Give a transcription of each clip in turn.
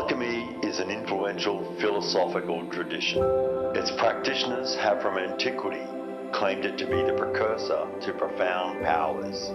Alchemy is an influential philosophical tradition. Its practitioners have from antiquity claimed it to be the precursor to profound powers.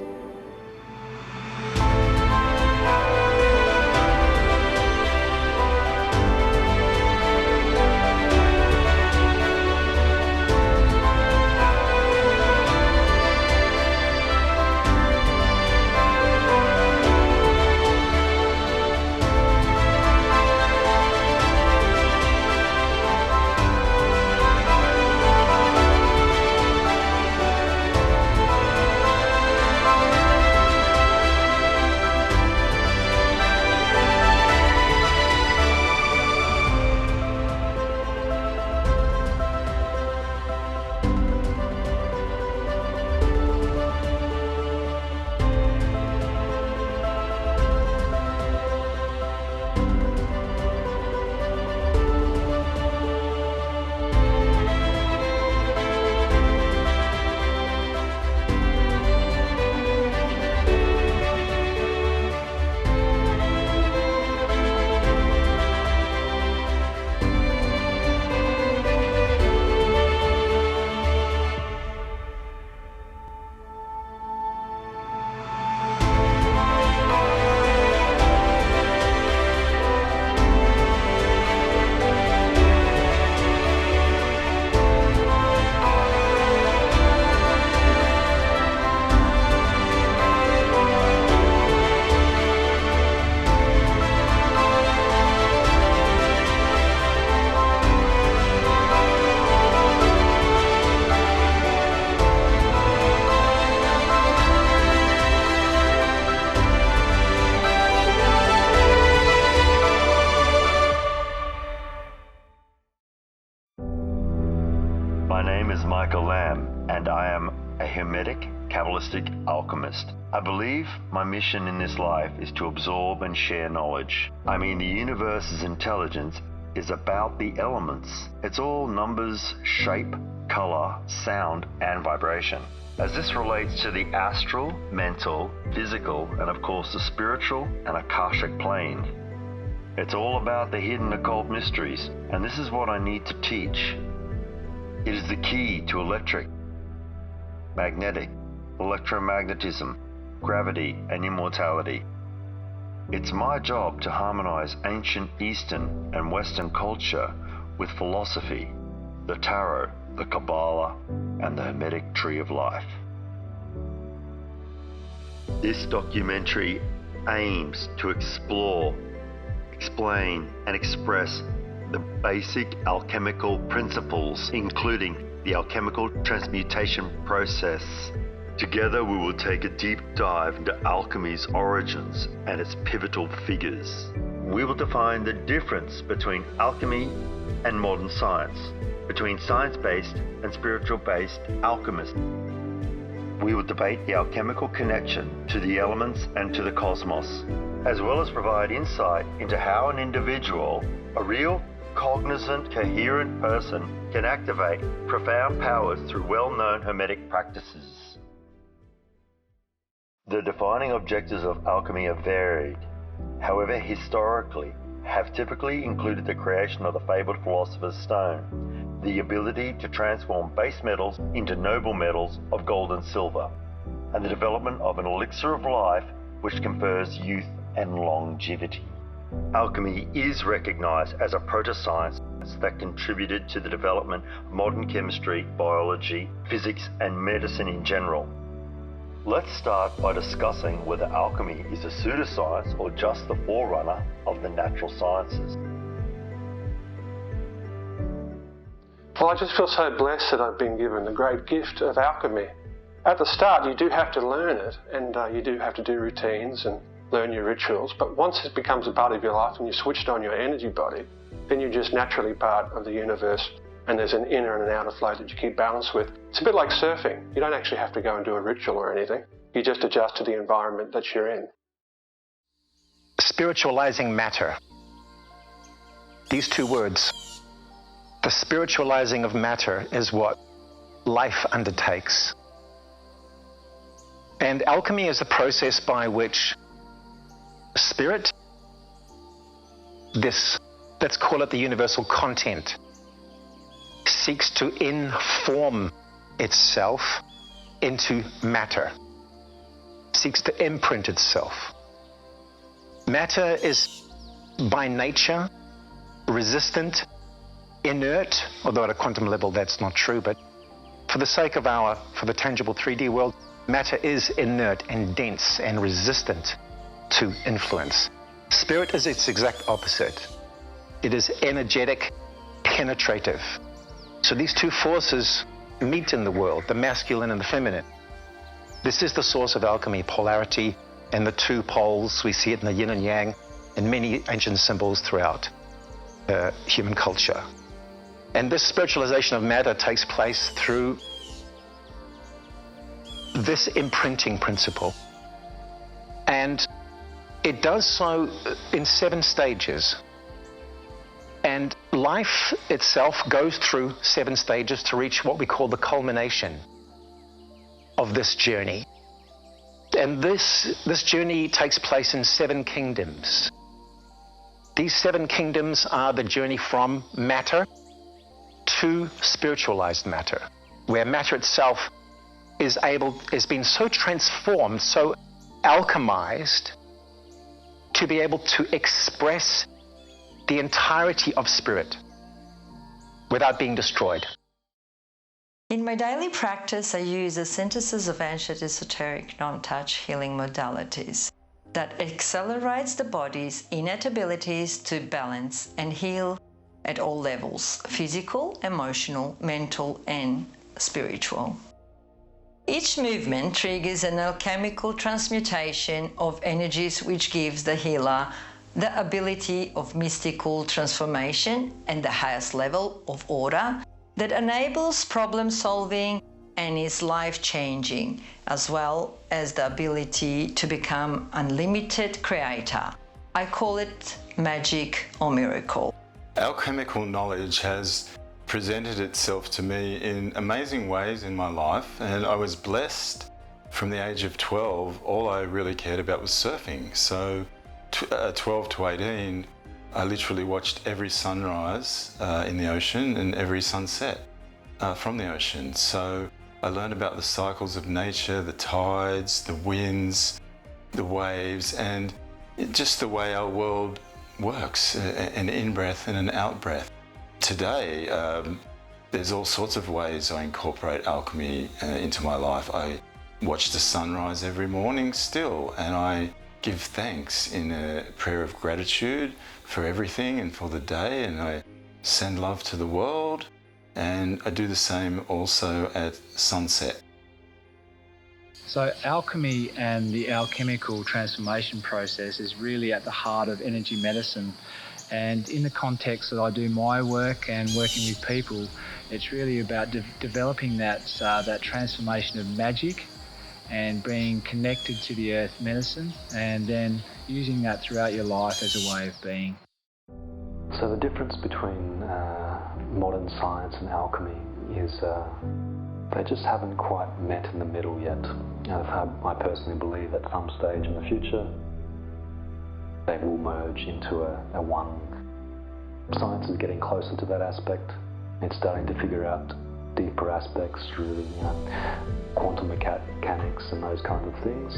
My name is Michael Lamb, and I am a Hermetic Kabbalistic alchemist. I believe my mission in this life is to absorb and share knowledge. I mean, the universe's intelligence is about the elements. It's all numbers, shape, color, sound, and vibration. As this relates to the astral, mental, physical, and of course the spiritual and akashic plane. It's all about the hidden occult mysteries, and this is what I need to teach. It is the key to electric, magnetic, electromagnetism, gravity, and immortality. It's my job to harmonize ancient Eastern and Western culture with philosophy, the tarot, the Kabbalah, and the Hermetic tree of life. This documentary aims to explore, explain, and express the basic alchemical principles, including the alchemical transmutation process. Together we will take a deep dive into alchemy's origins and its pivotal figures. We will define the difference between alchemy and modern science, between science-based and spiritual-based alchemists. We will debate the alchemical connection to the elements and to the cosmos, as well as provide insight into how an individual, a real, cognizant, coherent person, can activate profound powers through well-known Hermetic practices. The defining objectives of alchemy are varied, however historically have typically included the creation of the fabled philosopher's stone, the ability to transform base metals into noble metals of gold and silver, and the development of an elixir of life which confers youth and longevity. Alchemy is recognized as a proto-science that contributed to the development of modern chemistry, biology, physics, and medicine in general. Let's start by discussing whether alchemy is a pseudoscience or just the forerunner of the natural sciences. Well, I just feel so blessed that I've been given the great gift of alchemy. At the start, you do have to learn it, and you do have to do routines and learn your rituals, but once it becomes a part of your life and you switched on your energy body, then you're just naturally part of the universe, and there's an inner and an outer flow that you keep balance with. It's a bit like surfing. You don't actually have to go and do a ritual or anything. You just adjust to the environment that you're in. Spiritualizing matter. These two words. The spiritualizing of matter is what life undertakes. And alchemy is the process by which spirit, this, let's call it the universal content, seeks to inform itself into matter, seeks to imprint itself. Matter is by nature resistant, inert, although at a quantum level that's not true, but for the sake of for the tangible 3D world, matter is inert and dense and resistant to influence. Spirit is its exact opposite. It is energetic, penetrative. So these two forces meet in the world, the masculine and the feminine. This is the source of alchemy, polarity, and the two poles. We see it in the yin and yang in many ancient symbols throughout human culture. And this spiritualization of matter takes place through this imprinting principle. And it does so in 7 stages. And life itself goes through 7 stages to reach what we call the culmination of this journey. And this journey takes place in 7 kingdoms. These 7 kingdoms are the journey from matter to spiritualized matter, where matter itself is been so transformed, so alchemized, to be able to express the entirety of spirit without being destroyed. In my daily practice, I use a synthesis of ancient esoteric non-touch healing modalities that accelerates the body's innate abilities to balance and heal at all levels: physical, emotional, mental, and spiritual. Each movement triggers an alchemical transmutation of energies, which gives the healer the ability of mystical transformation and the highest level of order that enables problem solving and is life-changing, as well as the ability to become unlimited creator. I call it magic or miracle. Alchemical knowledge has presented itself to me in amazing ways in my life, and I was blessed. From the age of 12, all I really cared about was surfing. So 12 to 18, I literally watched every sunrise in the ocean and every sunset from the ocean. So I learned about the cycles of nature, the tides, the winds, the waves, and just the way our world works, an in-breath and an out-breath. Today, there's all sorts of ways I incorporate alchemy into my life. I watch the sunrise every morning still, and I give thanks in a prayer of gratitude for everything and for the day, and I send love to the world, and I do the same also at sunset. So alchemy and the alchemical transformation process is really at the heart of energy medicine. And in the context that I do my work and working with people, it's really about developing that transformation of magic and being connected to the earth medicine, and then using that throughout your life as a way of being. So the difference between modern science and alchemy is they just haven't quite met in the middle yet. I personally believe at some stage in the future they will merge into a one. Science is getting closer to that aspect. It's starting to figure out deeper aspects through quantum mechanics and those kinds of things.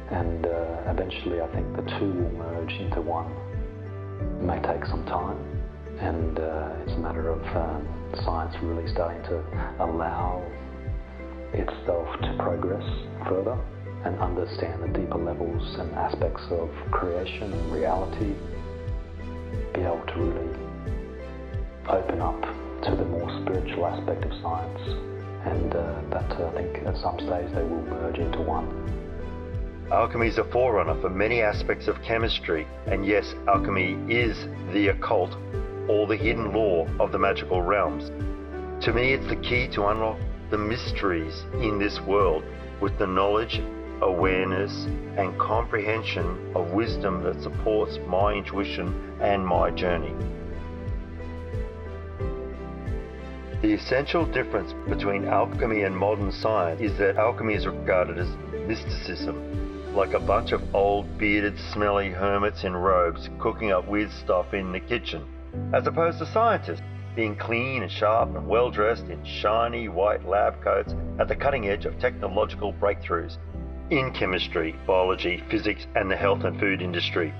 And eventually I think the two will merge into one. It may take some time, and it's a matter of science really starting to allow itself to progress further and understand the deeper levels and aspects of creation and reality, be able to really open up to the more spiritual aspect of science, and that I think at some stage they will merge into one. Alchemy is a forerunner for many aspects of chemistry, and yes, alchemy is the occult or the hidden law of the magical realms. To me, it's the key to unlock the mysteries in this world with the knowledge, awareness, and comprehension of wisdom that supports my intuition and my journey. The essential difference between alchemy and modern science is that alchemy is regarded as mysticism, like a bunch of old, bearded, smelly hermits in robes cooking up weird stuff in the kitchen, as opposed to scientists being clean and sharp and well-dressed in shiny white lab coats at the cutting edge of technological breakthroughs in chemistry, biology, physics, and the health and food industry.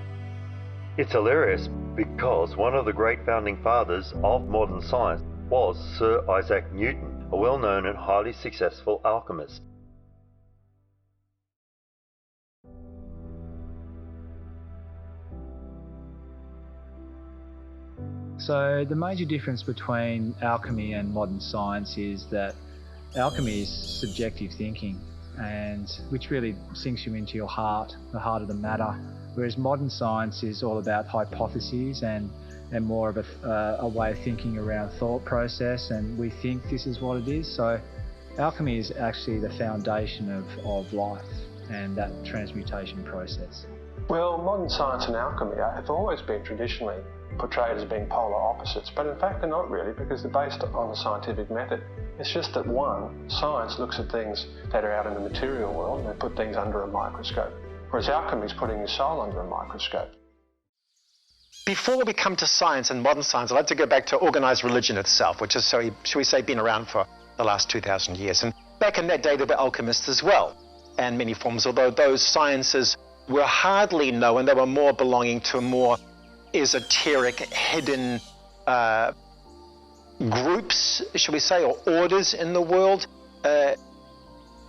It's hilarious because one of the great founding fathers of modern science was Sir Isaac Newton, a well-known and highly successful alchemist. So the major difference between alchemy and modern science is that alchemy is subjective thinking, and which really sinks you into your heart, the heart of the matter, whereas modern science is all about hypotheses and more of a way of thinking around thought process, and we think this is what it is. So alchemy is actually the foundation of life and that transmutation process. Well, modern science and alchemy have always been traditionally portrayed as being polar opposites, but in fact they're not really, because they're based on the scientific method. It's just that one, science looks at things that are out in the material world and they put things under a microscope, whereas alchemy is putting your soul under a microscope. Before we come to science and modern science, I'd like to go back to organized religion itself, which has, shall we say, been around for the last 2,000 years. And back in that day, there were alchemists as well, and many forms, although those sciences were hardly known. They were more belonging to a more esoteric, hidden groups, shall we say, or orders in the world.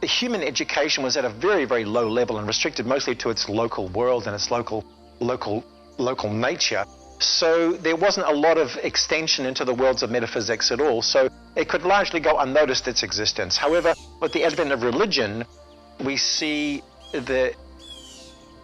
Human education was at a very, very low level and restricted mostly to its local world and its local nature. So there wasn't a lot of extension into the worlds of metaphysics at all. So it could largely go unnoticed, its existence. However, with the advent of religion, we see the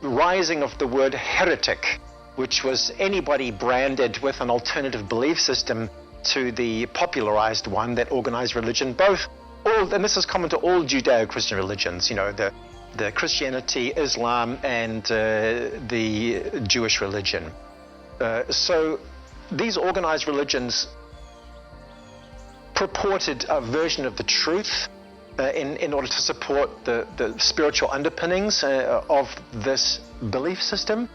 rising of the word heretic, which was anybody branded with an alternative belief system to the popularized one that organized religion, and this is common to all Judeo-Christian religions, the Christianity, Islam, and the Jewish religion. So these organized religions purported a version of the truth in order to support the spiritual underpinnings of this belief system,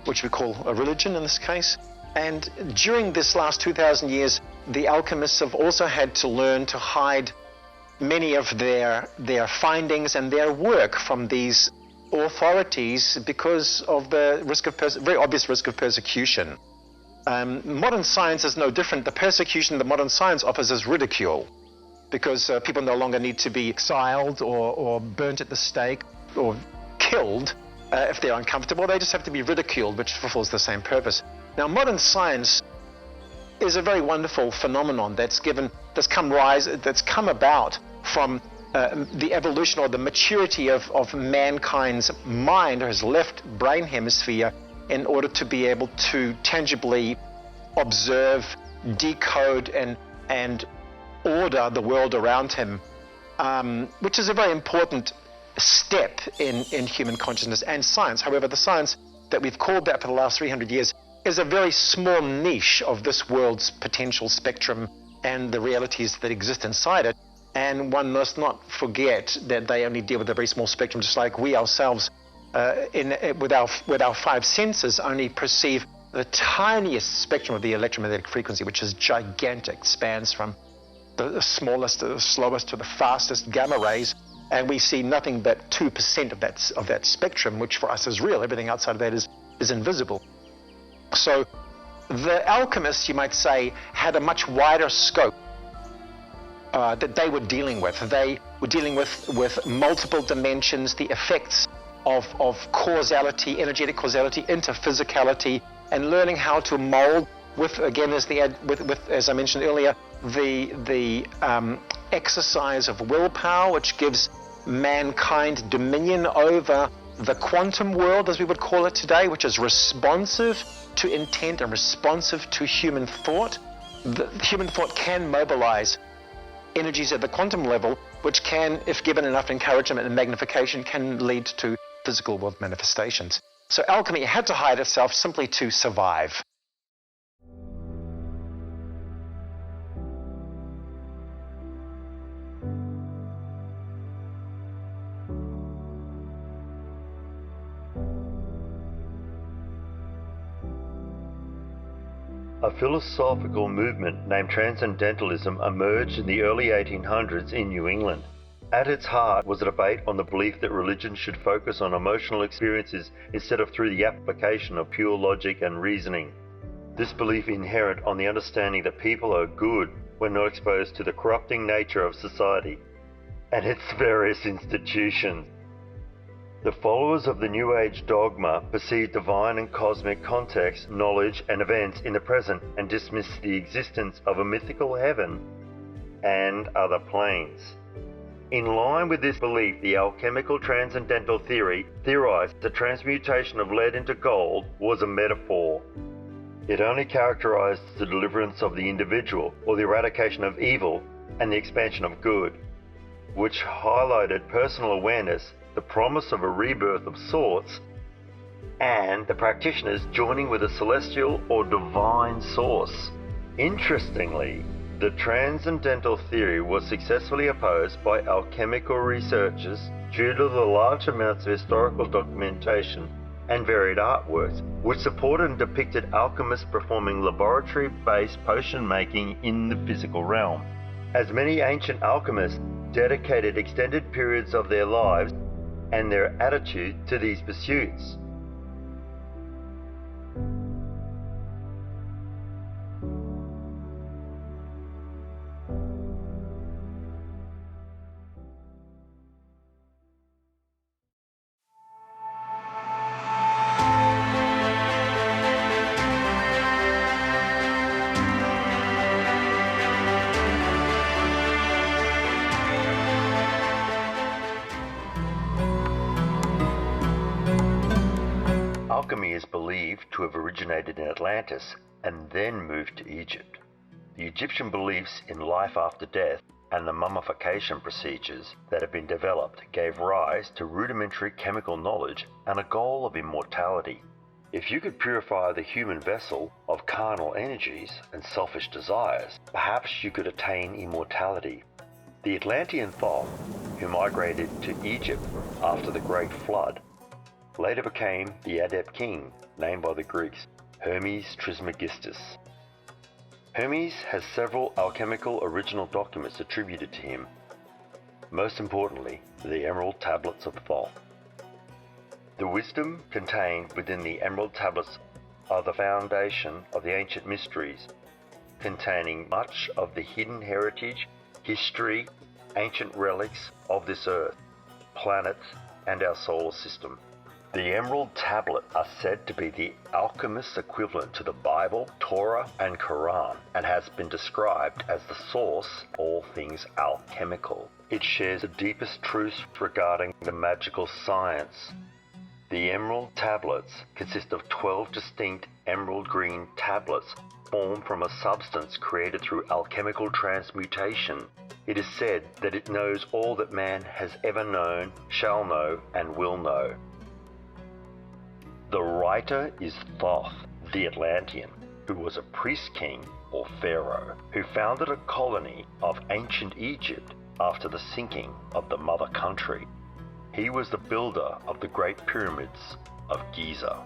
which we call a religion in this case. And during this last 2,000 years, the alchemists have also had to learn to hide many of their findings and their work from these authorities because of the very obvious risk of persecution. Modern science is no different. The persecution that modern science offers is ridicule, because people no longer need to be exiled or burnt at the stake or killed if they're uncomfortable. They just have to be ridiculed, which fulfills the same purpose. Now, modern science is a very wonderful phenomenon that's come about from the evolution or the maturity of mankind's mind, or his left brain hemisphere, in order to be able to tangibly observe, decode, and order the world around him, which is a very important step in human consciousness and science. However, the science that we've called that for the last 300 years is a very small niche of this world's potential spectrum and the realities that exist inside it. And one must not forget that they only deal with a very small spectrum, just like we ourselves, with our five senses, only perceive the tiniest spectrum of the electromagnetic frequency, which is gigantic, spans from the smallest to the slowest to the fastest gamma rays, and we see nothing but 2% of that spectrum, which for us is real. Everything outside of that is invisible. So the alchemists, you might say, had a much wider scope that they were dealing with. They were dealing with multiple dimensions, the effects of causality, energetic causality, into physicality, and learning how to mold with, again, as I mentioned earlier, the exercise of willpower, which gives mankind dominion over the quantum world, as we would call it today, which is responsive to intent and responsive to human thought. The human thought can mobilize energies at the quantum level, which can, if given enough encouragement and magnification, can lead to physical world manifestations. So alchemy had to hide itself simply to survive. A philosophical movement named Transcendentalism emerged in the early 1800s in New England. At its heart was a debate on the belief that religion should focus on emotional experiences instead of through the application of pure logic and reasoning. This belief inherent on the understanding that people are good when not exposed to the corrupting nature of society and its various institutions. The followers of the New Age dogma perceive divine and cosmic context, knowledge, and events in the present and dismiss the existence of a mythical heaven and other planes. In line with this belief, the alchemical transcendental theory theorized the transmutation of lead into gold was a metaphor. It only characterized the deliverance of the individual or the eradication of evil and the expansion of good, which highlighted personal awareness, the promise of a rebirth of sorts, and the practitioners joining with a celestial or divine source. Interestingly, the transcendental theory was successfully opposed by alchemical researchers due to the large amounts of historical documentation and varied artworks, which supported and depicted alchemists performing laboratory-based potion making in the physical realm. As many ancient alchemists dedicated extended periods of their lives and their attitude to these pursuits. Alchemy is believed to have originated in Atlantis and then moved to Egypt. The Egyptian beliefs in life after death and the mummification procedures that have been developed gave rise to rudimentary chemical knowledge and a goal of immortality. If you could purify the human vessel of carnal energies and selfish desires, perhaps you could attain immortality. The Atlantean Thoth, who migrated to Egypt after the Great Flood, later became the Adept King, named by the Greeks, Hermes Trismegistus. Hermes has several alchemical original documents attributed to him, most importantly, the Emerald Tablets of Thoth. The wisdom contained within the Emerald Tablets are the foundation of the ancient mysteries, containing much of the hidden heritage, history, ancient relics of this earth, planets, and our solar system. The Emerald Tablet are said to be the alchemist's equivalent to the Bible, Torah, and Quran, and has been described as the source of all things alchemical. It shares the deepest truths regarding the magical science. The Emerald Tablets consist of 12 distinct emerald green tablets formed from a substance created through alchemical transmutation. It is said that it knows all that man has ever known, shall know, and will know. The writer is Thoth, the Atlantean, who was a priest king or pharaoh, who founded a colony of ancient Egypt after the sinking of the mother country. He was the builder of the Great Pyramids of Giza.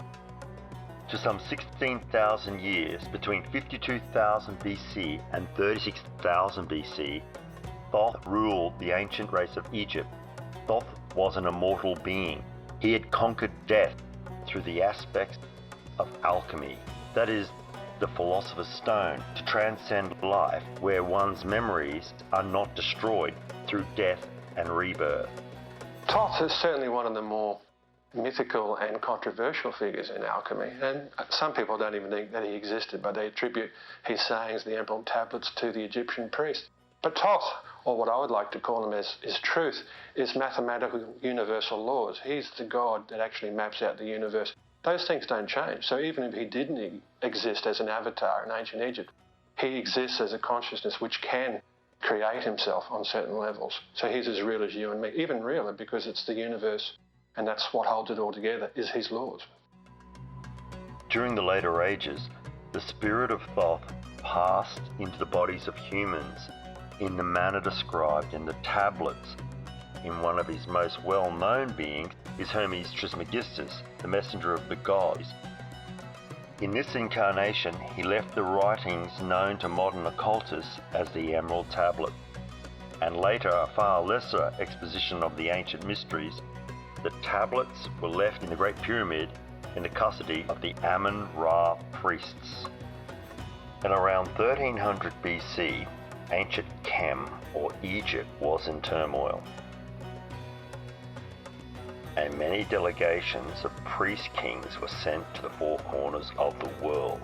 To some 16,000 years, between 52,000 BC and 36,000 BC, Thoth ruled the ancient race of Egypt. Thoth was an immortal being. He had conquered death through the aspects of alchemy, that is, the philosopher's stone, to transcend life where one's memories are not destroyed through death and rebirth. Thoth is certainly one of the more mythical and controversial figures in alchemy, and some people don't even think that he existed, but they attribute his sayings, the Emerald Tablets, to the Egyptian priest. But Thoth, or what I would like to call him as truth, is mathematical universal laws. He's the God that actually maps out the universe. Those things don't change. So even if he didn't exist as an avatar in ancient Egypt, he exists as a consciousness which can create himself on certain levels. So he's as real as you and me, even realer, because it's the universe, and that's what holds it all together, is his laws. During the later ages, the spirit of Thoth passed into the bodies of humans in the manner described in the tablets. In one of his most well-known beings is Hermes Trismegistus, the messenger of the gods. In this incarnation, he left the writings known to modern occultists as the Emerald Tablet, and later a far lesser exposition of the ancient mysteries. The tablets were left in the Great Pyramid in the custody of the Amun-Ra priests. In around 1300 BC, ancient Kem, or Egypt, was in turmoil, and many delegations of priest kings were sent to the four corners of the world.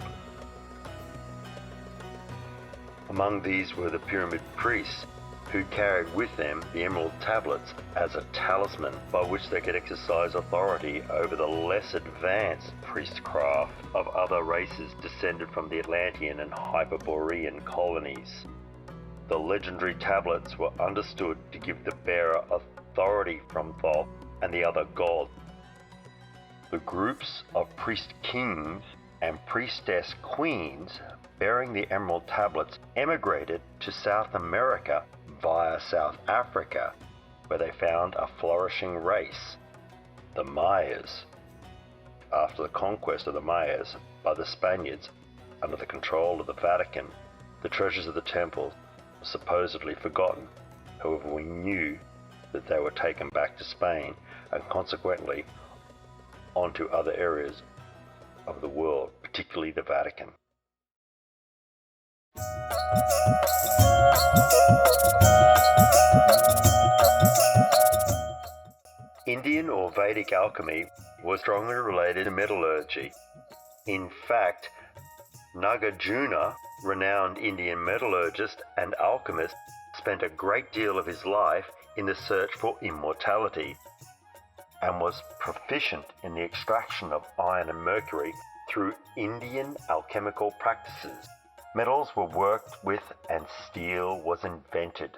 Among these were the pyramid priests, who carried with them the emerald tablets as a talisman by which they could exercise authority over the less advanced priestcraft of other races descended from the Atlantean and Hyperborean colonies. The legendary tablets were understood to give the bearer authority from Thoth and the other gods. The groups of priest kings and priestess queens bearing the emerald tablets emigrated to South America via South Africa, where they found a flourishing race, the Mayas. After the conquest of the Mayas by the Spaniards under the control of the Vatican, the treasures of the temple were supposedly forgotten. However, we knew that they were taken back to Spain and consequently onto other areas of the world, particularly the Vatican. Indian or Vedic alchemy was strongly related to metallurgy. In fact, Nagarjuna, renowned Indian metallurgist and alchemist, spent a great deal of his life in the search for immortality and was proficient in the extraction of iron and mercury through Indian alchemical practices. Metals were worked with and steel was invented.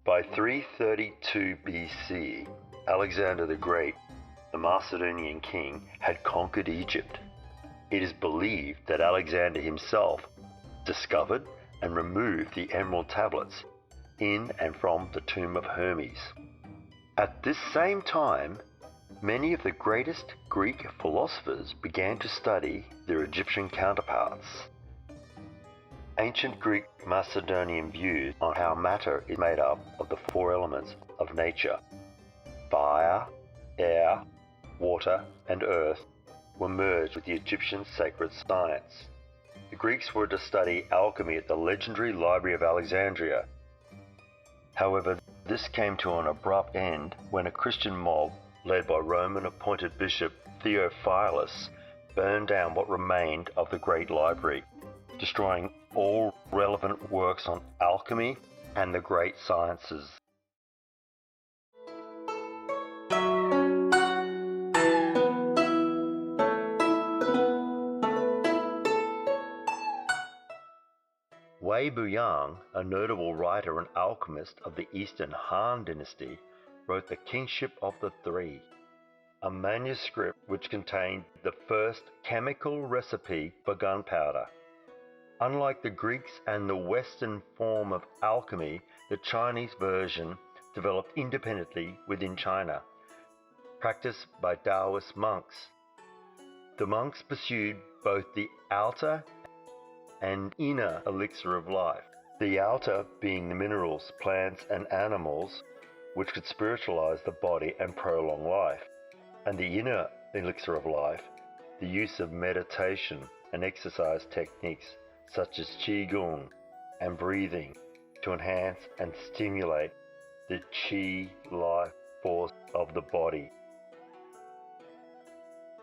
By 332 BC, Alexander the Great, the Macedonian king, had conquered Egypt. It is believed that Alexander himself discovered and removed the emerald tablets in and from the tomb of Hermes. At this same time, many of the greatest Greek philosophers began to study their Egyptian counterparts. Ancient Greek Macedonian views on how matter is made up of the four elements of nature, fire, air, water, and earth, were merged with the Egyptian sacred science. The Greeks were to study alchemy at the legendary Library of Alexandria. However, this came to an abrupt end when a Christian mob, led by Roman appointed Bishop Theophilus, burned down what remained of the great library, destroying all relevant works on alchemy and the great sciences. Wei Buyang, a notable writer and alchemist of the Eastern Han dynasty, wrote The Kingship of the Three, a manuscript which contained the first chemical recipe for gunpowder. Unlike the Greeks and the Western form of alchemy, the Chinese version developed independently within China, practiced by Taoist monks. The monks pursued both the outer and inner elixir of life, the outer being the minerals, plants, and animals which could spiritualize the body and prolong life, and the inner elixir of life, the use of meditation and exercise techniques such as qigong and breathing to enhance and stimulate the qi life force of the body.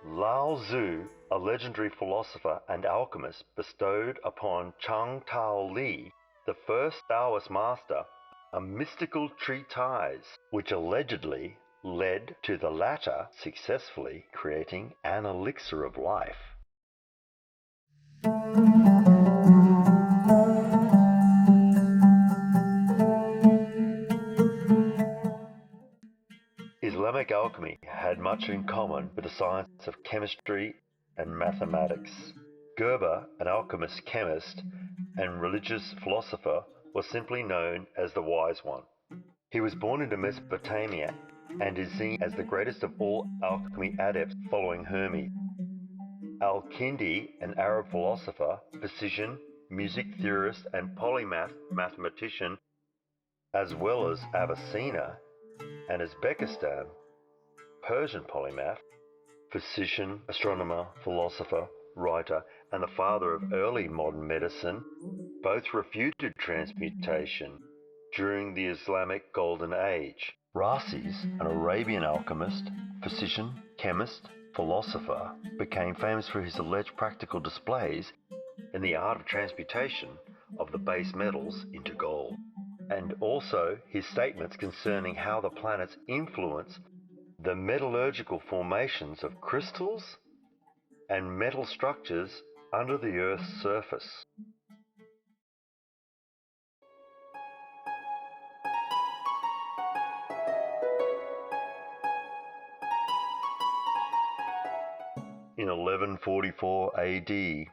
Lao Tzu, a legendary philosopher and alchemist, bestowed upon Chang Tao Li, the first Taoist master, a mystical treatise which allegedly led to the latter successfully creating an elixir of life. Islamic alchemy had much in common with the science of chemistry and mathematics. Gerber, an alchemist chemist and religious philosopher, was simply known as the Wise One. He was born into Mesopotamia and is seen as the greatest of all alchemy adepts following Hermes. Al-Kindi, an Arab philosopher, physician, music theorist, and polymath mathematician, as well as Avicenna and Uzbekistan, Persian polymath, physician, astronomer, philosopher, writer, and the father of early modern medicine, both refuted transmutation during the Islamic Golden Age. Rhazes, an Arabian alchemist, physician, chemist, philosopher, became famous for his alleged practical displays in the art of transmutation of the base metals into gold, and also his statements concerning how the planets influence the metallurgical formations of crystals and metal structures under the Earth's surface. In 1144 AD,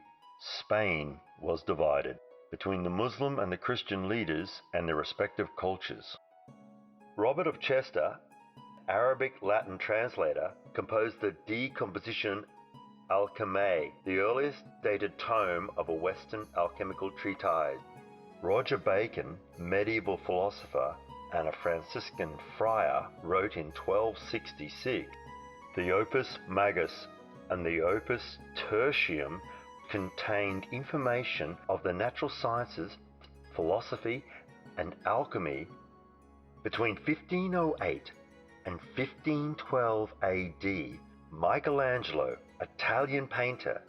Spain was divided between the Muslim and the Christian leaders and their respective cultures. Robert of Chester, Arabic-Latin translator, composed the Decomposition Alchemy, the earliest dated tome of a Western alchemical treatise. Roger Bacon, medieval philosopher and a Franciscan friar, wrote in 1266, the Opus Magus and the Opus Tertium contained information of the natural sciences, philosophy, and alchemy. Between 1508 and 1512 AD, Michelangelo, Italian painter,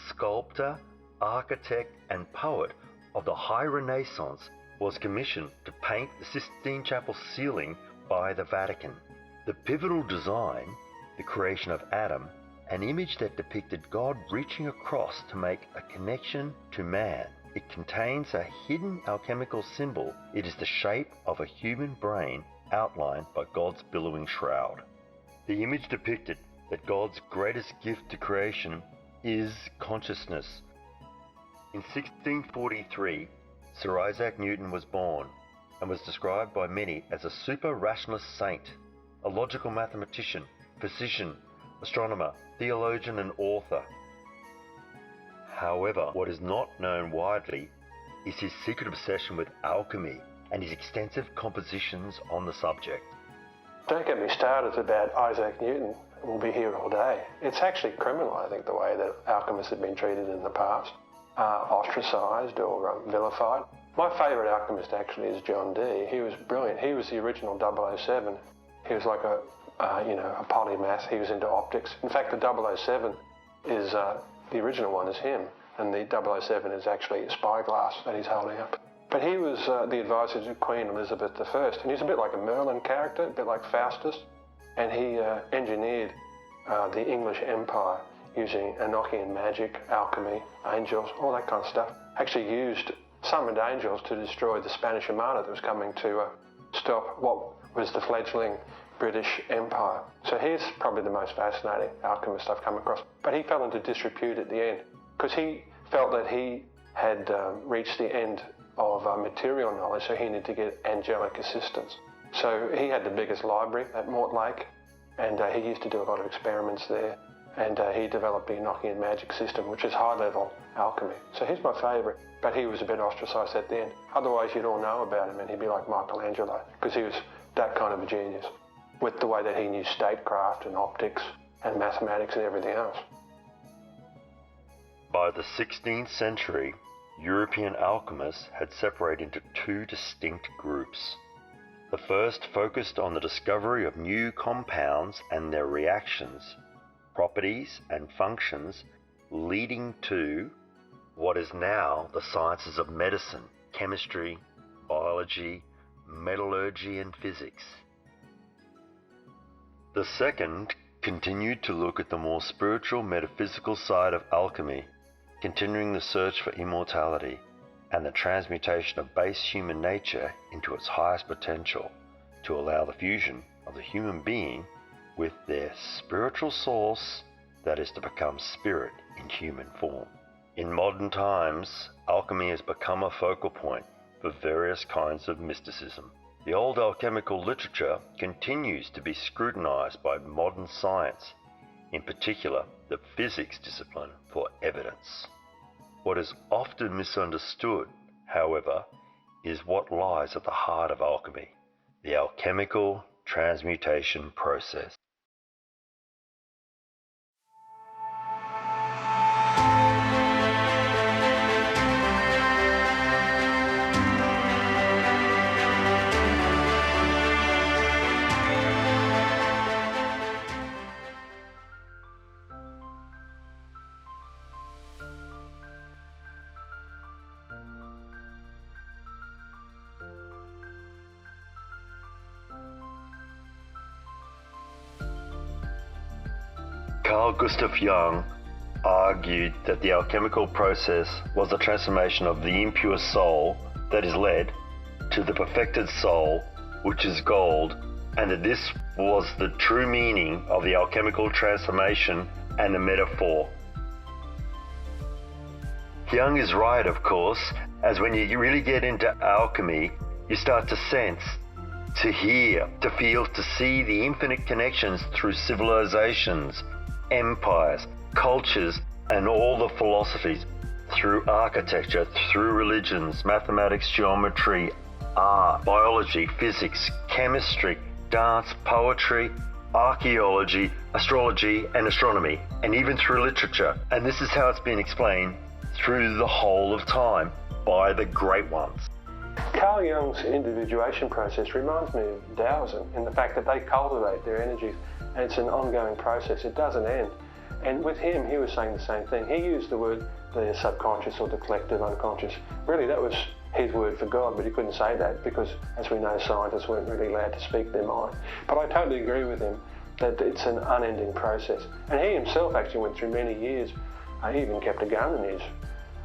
sculptor, architect, and poet of the High Renaissance, was commissioned to paint the Sistine Chapel ceiling by the Vatican. The pivotal design, the creation of Adam, an image that depicted God reaching across to make a connection to man. It contains a hidden alchemical symbol. It is the shape of a human brain outlined by God's billowing shroud. The image depicted that God's greatest gift to creation is consciousness. In 1643, Sir Isaac Newton was born and was described by many as a super-rationalist saint, a logical mathematician, physician, astronomer, theologian, and author. However, what is not known widely is his secret obsession with alchemy and his extensive compositions on the subject. Don't get me started about Isaac Newton. We'll be here all day. It's actually criminal, I think, the way that alchemists have been treated in the past, ostracised or vilified. My favourite alchemist actually is John Dee. He was brilliant. He was the original 007. He was like a polymath. He was into optics. In fact, the 007 is, the original one is him, and the 007 is actually a spyglass that he's holding up. But he was the advisor to Queen Elizabeth I, and he's a bit like a Merlin character, a bit like Faustus, and he engineered the English Empire using Enochian magic, alchemy, angels, all that kind of stuff. Actually summoned angels to destroy the Spanish Armada that was coming to stop what was the fledgling British Empire. So he's probably the most fascinating alchemist I've come across. But he fell into disrepute at the end because he felt that he had reached the end of material knowledge, so he needed to get angelic assistance. So he had the biggest library at Mortlake, and he used to do a lot of experiments there, and he developed the Enochian magic system, which is high-level alchemy. So he's my favourite, but he was a bit ostracised at the end. Otherwise, you'd all know about him, and he'd be like Michelangelo, because he was that kind of a genius, with the way that he knew statecraft and optics and mathematics and everything else. By the 16th century, European alchemists had separated into two distinct groups. The first focused on the discovery of new compounds and their reactions, properties and functions, leading to what is now the sciences of medicine, chemistry, biology, metallurgy, and physics. The second continued to look at the more spiritual, metaphysical side of alchemy, continuing the search for immortality and the transmutation of base human nature into its highest potential to allow the fusion of the human being with their spiritual source, that is to become spirit in human form. In modern times, alchemy has become a focal point for various kinds of mysticism. The old alchemical literature continues to be scrutinized by modern science, in particular the physics discipline, for evidence. What is often misunderstood, however, is what lies at the heart of alchemy, the alchemical transmutation process. Carl Gustav Jung argued that the alchemical process was the transformation of the impure soul, that is lead, to the perfected soul, which is gold, and that this was the true meaning of the alchemical transformation and the metaphor. Jung is right, of course, as when you really get into alchemy, you start to sense, to hear, to feel, to see the infinite connections through civilizations, empires, cultures, and all the philosophies, through architecture, through religions, mathematics, geometry, art, biology, physics, chemistry, dance, poetry, archaeology, astrology, and astronomy, and even through literature. And this is how it's been explained through the whole of time by the great ones. Carl Jung's individuation process reminds me of Taoism in the fact that they cultivate their energies, and it's an ongoing process. It doesn't end. And with him, he was saying the same thing. He used the word the subconscious or the collective unconscious. Really, that was his word for God, but he couldn't say that because, as we know, scientists weren't really allowed to speak their mind. But I totally agree with him that it's an unending process. And he himself actually went through many years. He even kept a gun in his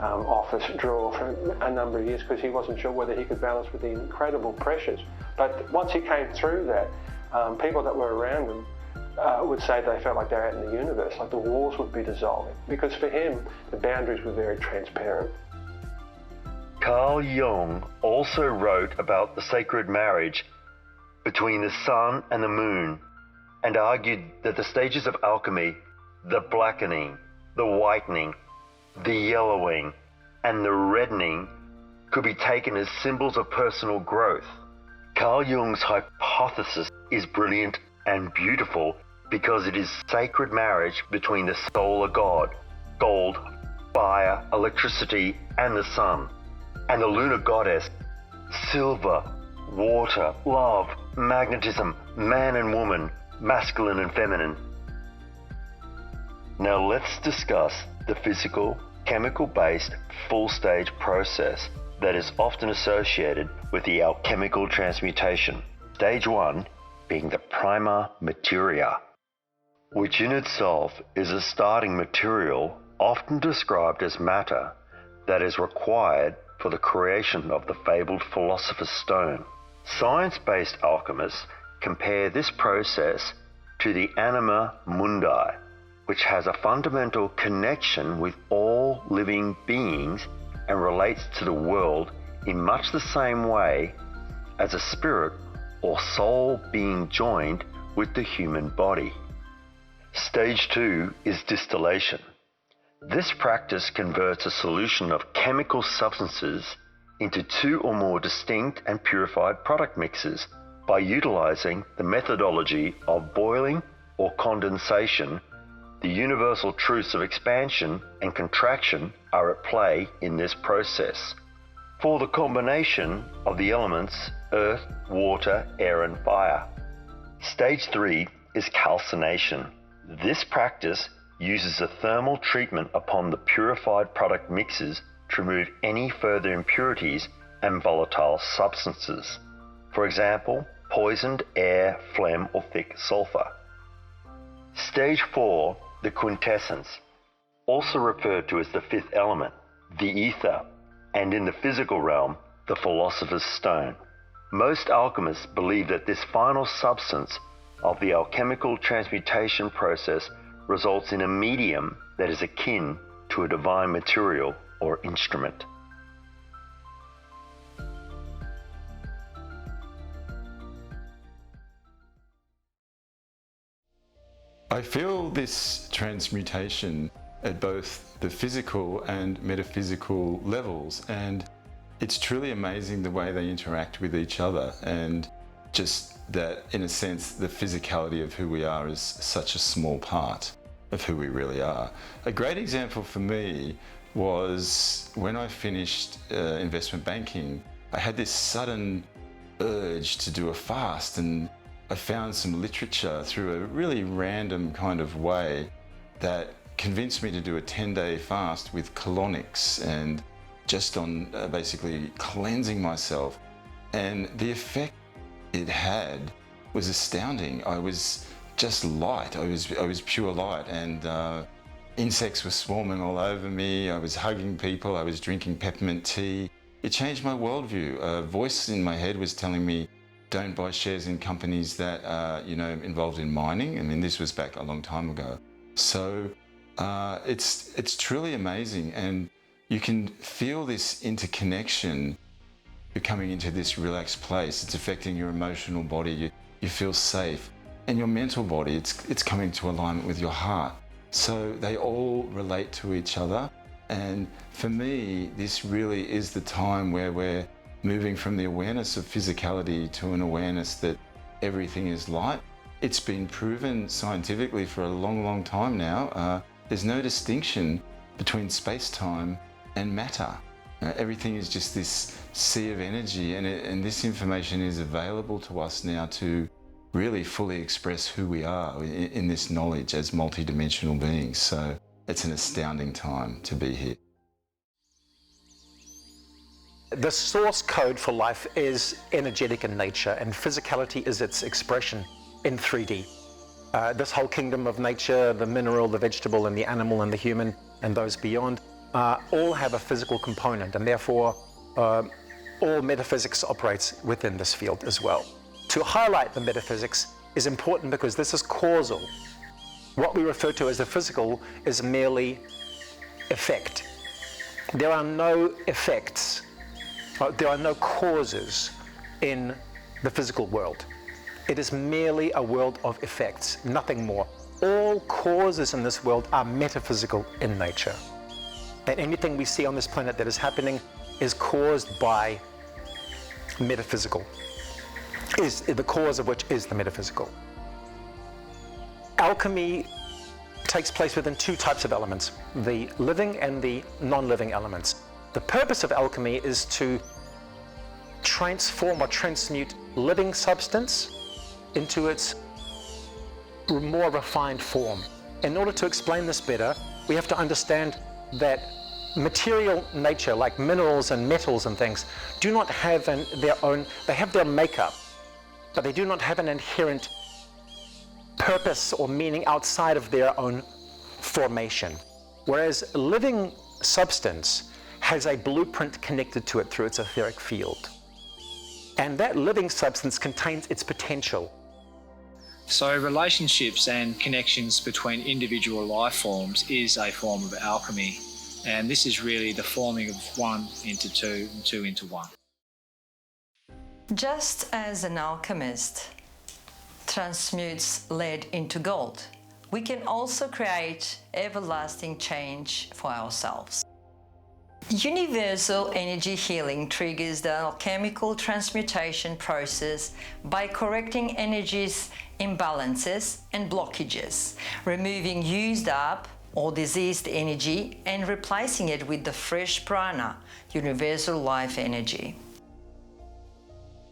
office drawer for a number of years because he wasn't sure whether he could balance with the incredible pressures. But once he came through that, people that were around him would say they felt like they were out in the universe, like the walls would be dissolving, because for him the boundaries were very transparent. Carl Jung also wrote about the sacred marriage between the sun and the moon, and argued that the stages of alchemy, the blackening, the whitening, the yellowing, and the reddening, could be taken as symbols of personal growth. Carl Jung's hypothesis is brilliant and beautiful because it is sacred marriage between the soul of God, gold, fire, electricity, and the sun, and the lunar goddess, silver, water, love, magnetism, man and woman, masculine and feminine. Now let's discuss the physical, chemical-based full-stage process that is often associated with the alchemical transmutation. Stage 1 being the prima materia, which in itself is a starting material often described as matter that is required for the creation of the fabled philosopher's stone. Science-based alchemists compare this process to the anima mundi, which has a fundamental connection with all living beings and relates to the world in much the same way as a spirit or soul being joined with the human body. Stage 2 is distillation. This practice converts a solution of chemical substances into 2 or more distinct and purified product mixes by utilizing the methodology of boiling or condensation. The universal truths of expansion and contraction are at play in this process. For the combination of the elements earth, water, air, and fire. Stage 3 is calcination. This practice uses a thermal treatment upon the purified product mixes to remove any further impurities and volatile substances. For example, poisoned air, phlegm, or thick sulfur. Stage 4, the quintessence, also referred to as the 5th element, the ether, and in the physical realm, the philosopher's stone. Most alchemists believe that this final substance of the alchemical transmutation process results in a medium that is akin to a divine material or instrument. I feel this transmutation at both the physical and metaphysical levels, and it's truly amazing the way they interact with each other, and just that, in a sense, the physicality of who we are is such a small part of who we really are. A great example for me was when I finished investment banking. I had this sudden urge to do a fast, and I found some literature through a really random kind of way that convinced me to do a 10-day fast with colonics and just on basically cleansing myself. And the effect it had was astounding. I was just light. I was pure light, and insects were swarming all over me. I was hugging people. I was drinking peppermint tea. It changed my worldview. A voice in my head was telling me, don't buy shares in companies that are, involved in mining. I mean, this was back a long time ago. So it's truly amazing, and you can feel this interconnection. You're coming into this relaxed place. It's affecting your emotional body. You feel safe, and your mental body. It's coming to alignment with your heart. So they all relate to each other. And for me, this really is the time where we're moving from the awareness of physicality to an awareness that everything is light. It's been proven scientifically for a long, long time now. There's no distinction between space-time and matter. Everything is just this sea of energy, and this information is available to us now to really fully express who we are in this knowledge as multidimensional beings. So it's an astounding time to be here. The source code for life is energetic in nature, and physicality is its expression in 3D. This whole kingdom of nature, the mineral, the vegetable, and the animal, and the human, and those beyond, all have a physical component, and therefore all metaphysics operates within this field as well. To highlight the metaphysics is important because this is causal. What we refer to as the physical is merely effect. There are no effects, there are no causes in the physical world. It is merely a world of effects, nothing more. All causes in this world are metaphysical in nature. And anything we see on this planet that is happening is caused by metaphysical, is the cause of which is the metaphysical. Alchemy takes place within two types of elements, the living and the non-living elements. The purpose of alchemy is to transform or transmute living substance into its more refined form. In order to explain this better, we have to understand that material nature, like minerals and metals and things, do not have their own, they have their makeup, but they do not have an inherent purpose or meaning outside of their own formation. Whereas living substance has a blueprint connected to it through its etheric field. And that living substance contains its potential. So relationships and connections between individual life forms is a form of alchemy. And this is really the forming of one into two and two into one. Just as an alchemist transmutes lead into gold, we can also create everlasting change for ourselves. Universal energy healing triggers the alchemical transmutation process by correcting energy's imbalances and blockages, removing used up or diseased energy and replacing it with the fresh prana, universal life energy.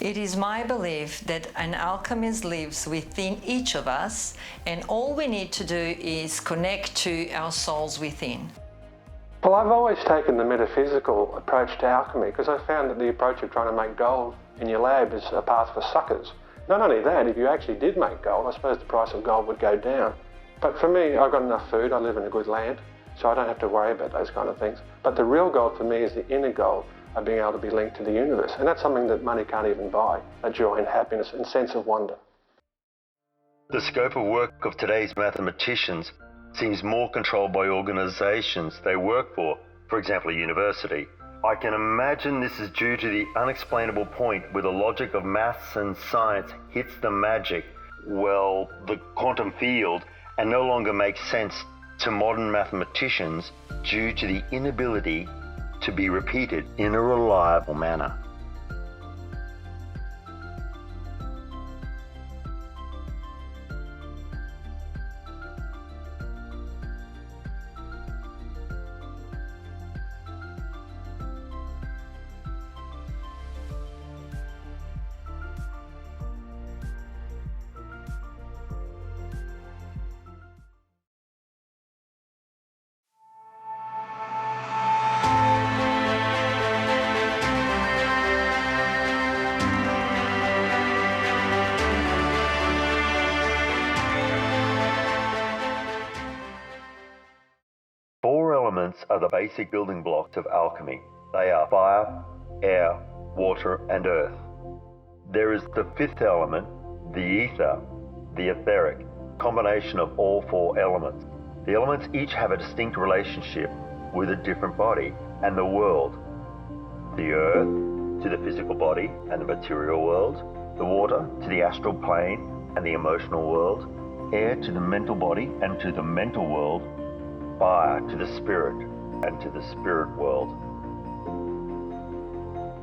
It is my belief that an alchemist lives within each of us, and all we need to do is connect to our souls within. Well, I've always taken the metaphysical approach to alchemy because I found that the approach of trying to make gold in your lab is a path for suckers. Not only that, if you actually did make gold, I suppose the price of gold would go down. But for me, I've got enough food, I live in a good land, so I don't have to worry about those kind of things. But the real gold for me is the inner gold of being able to be linked to the universe. And that's something that money can't even buy, a joy and happiness and sense of wonder. The scope of work of today's mathematicians seems more controlled by organizations they work for example, a university. I can imagine this is due to the unexplainable point where the logic of maths and science hits the magic, well, the quantum field, and no longer makes sense to modern mathematicians due to the inability to be repeated in a reliable manner. Four elements are the basic building blocks of alchemy. They are fire, air, water, and earth. There is the fifth element, the ether, the etheric, combination of all four elements. The elements each have a distinct relationship with a different body and the world. The earth to the physical body and the material world, the water to the astral plane and the emotional world, air to the mental body and to the mental world, fire to the spirit and to the spirit world.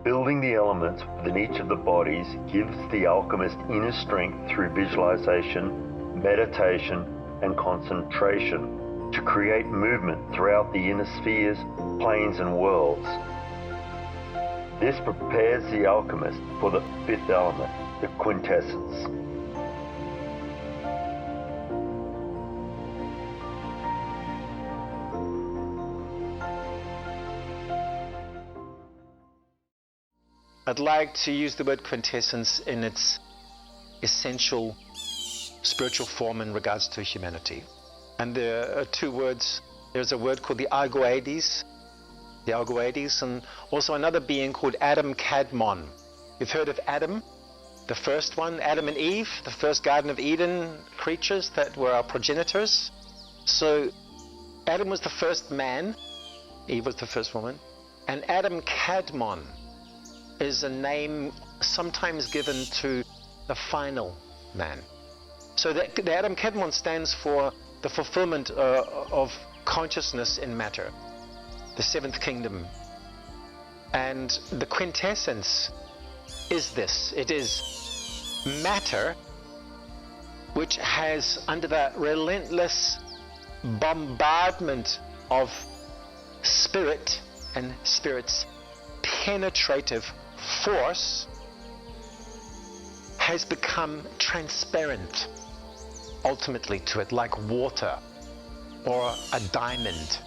Building the elements within each of the bodies gives the alchemist inner strength through visualization, meditation, and concentration to create movement throughout the inner spheres, planes, and worlds. This prepares the alchemist for the fifth element, the quintessence. I'd like to use the word quintessence in its essential spiritual form in regards to humanity. And there are two words. There's a word called the Algoades, and also another being called Adam Kadmon. You've heard of Adam, the first one, Adam and Eve, the first Garden of Eden creatures that were our progenitors. So Adam was the first man, Eve was the first woman, and Adam Kadmon is a name sometimes given to the final man. So the Adam Kadmon stands for the fulfillment of consciousness in matter, the seventh kingdom. And the quintessence is this. It is matter which has, under the relentless bombardment of spirit and spirit's penetrative force, has become transparent ultimately to it, like water or a diamond.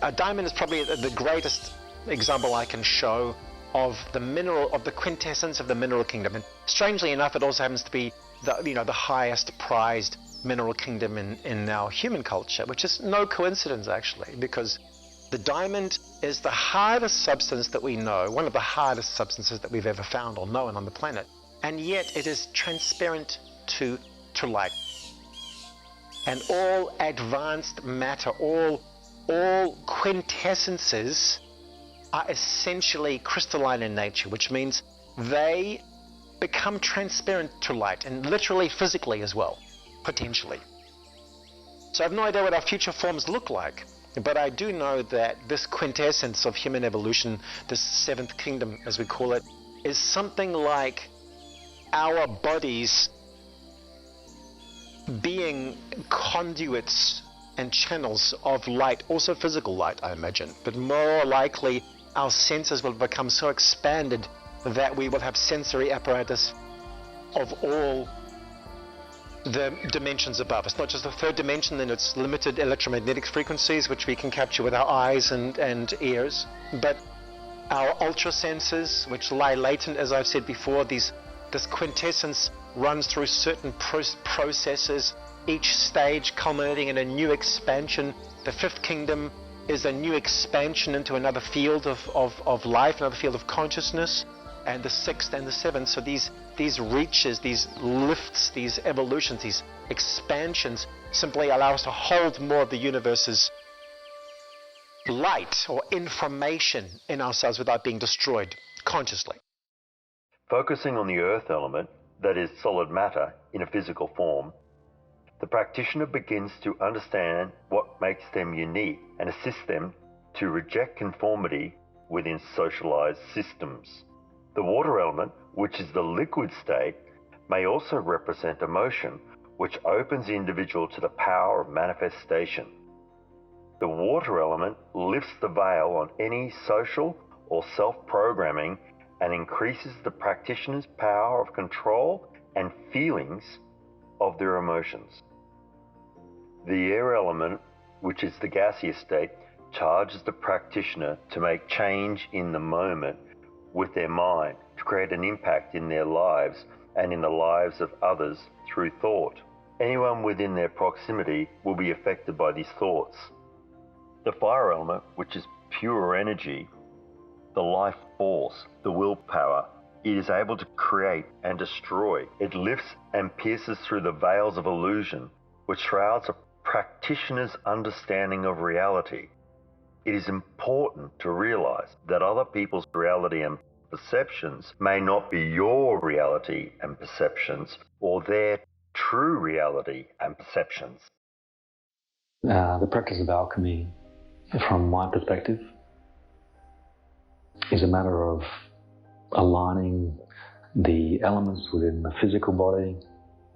A diamond is probably the greatest example I can show of the mineral, of the quintessence of the mineral kingdom. And strangely enough, it also happens to be the highest prized mineral kingdom in our human culture, which is no coincidence actually, because the diamond is the hardest substance that we know, one of the hardest substances that we've ever found or known on the planet, and yet it is transparent to light. And all advanced matter, all quintessences are essentially crystalline in nature, which means they become transparent to light, and literally physically as well, potentially. So I have no idea what our future forms look like, but I do know that this quintessence of human evolution, this seventh kingdom as we call it, is something like our bodies being conduits and channels of light, also physical light, I imagine, but more likely our senses will become so expanded that we will have sensory apparatus of all the dimensions above us, not just the third dimension and its limited electromagnetic frequencies, which we can capture with our eyes and ears, but our ultra senses, which lie latent, as I've said before. This quintessence runs through certain processes, each stage culminating in a new expansion. The fifth kingdom is a new expansion into another field of life, another field of consciousness, and the sixth and the seventh. So these reaches, these lifts, these evolutions, these expansions simply allow us to hold more of the universe's light or information in ourselves without being destroyed consciously. Focusing on the earth element, that is solid matter in a physical form, The practitioner begins to understand what makes them unique and assists them to reject conformity within socialized systems. The water element, which is the liquid state, may also represent emotion, which opens the individual to the power of manifestation. The water element lifts the veil on any social or self-programming and increases the practitioner's power of control and feelings of their emotions. The air element, which is the gaseous state, charges the practitioner to make change in the moment with their mind, to create an impact in their lives and in the lives of others through thought. Anyone within their proximity will be affected by these thoughts. The fire element, which is pure energy, the life force, the willpower, it is able to create and destroy. It lifts and pierces through the veils of illusion, which shrouds a practitioner's understanding of reality. It is important to realize that other people's reality and perceptions may not be your reality and perceptions, or their true reality and perceptions. The practice of alchemy, from my perspective, is a matter of aligning the elements within the physical body,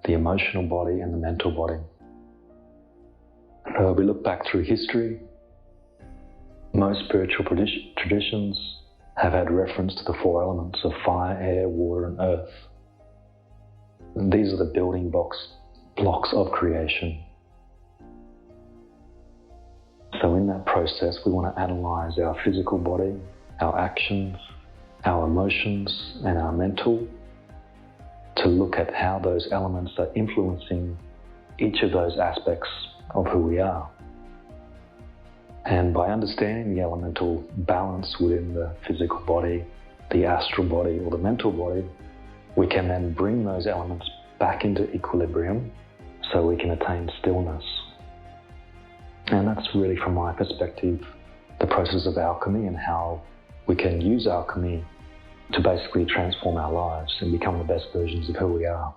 the emotional body, and the mental body. We look back through history. Most spiritual traditions have had reference to the four elements of fire, air, water, and earth. These are the building blocks of creation. So in that process, we want to analyze our physical body, our actions, our emotions, and our mental, to look at how those elements are influencing each of those aspects of who we are. And by understanding the elemental balance within the physical body, the astral body, or the mental body, we can then bring those elements back into equilibrium so we can attain stillness. And that's really, from my perspective, the process of alchemy and how we can use alchemy to basically transform our lives and become the best versions of who we are.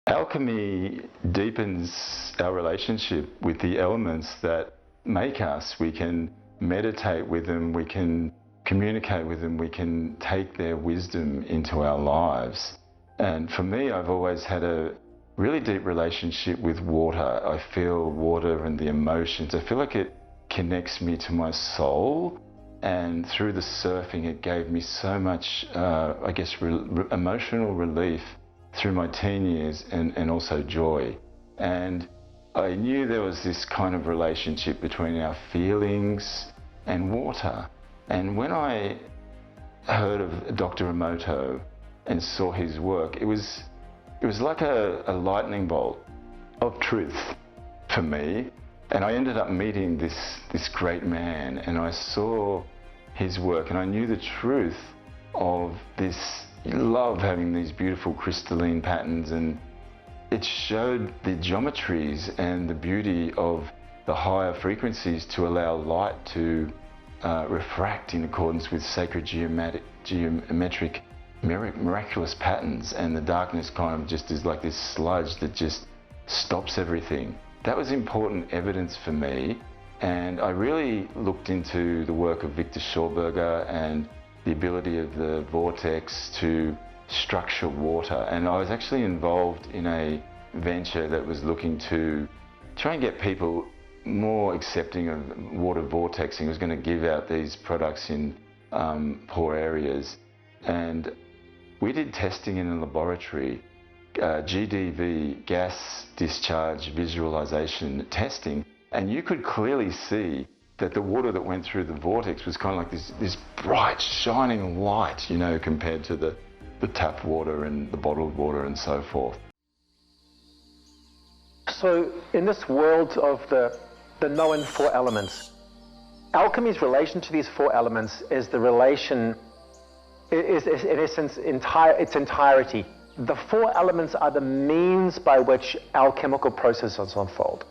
Alchemy deepens our relationship with the elements that make us. We can meditate with them, we can communicate with them, we can take their wisdom into our lives. And for me, I've always had a really deep relationship with water. I feel water and the emotions. I feel like it connects me to my soul. And through the surfing, it gave me so much, emotional relief through my teen years and also joy. And I knew there was this kind of relationship between our feelings and water. And when I heard of Dr. Emoto and saw his work, it was like a lightning bolt of truth for me. And I ended up meeting this great man, and I saw his work, and I knew the truth of this. You love having these beautiful crystalline patterns, and it showed the geometries and the beauty of the higher frequencies to allow light to refract in accordance with sacred geometric miraculous patterns, and the darkness kind of just is like this sludge that just stops everything. That was important evidence for me, and I really looked into the work of Victor Schauberger and the ability of the vortex to structure water. And I was actually involved in a venture that was looking to try and get people more accepting of water vortexing. It was going to give out these products in poor areas. And we did testing in a laboratory, GDV, gas discharge visualization testing, and you could clearly see that the water that went through the vortex was kind of like this bright, shining light, you know, compared to the tap water and the bottled water and so forth. So in this world of the known four elements, alchemy's relation to these four elements is the relation, is in essence its entirety. The four elements are the means by which alchemical processes unfold.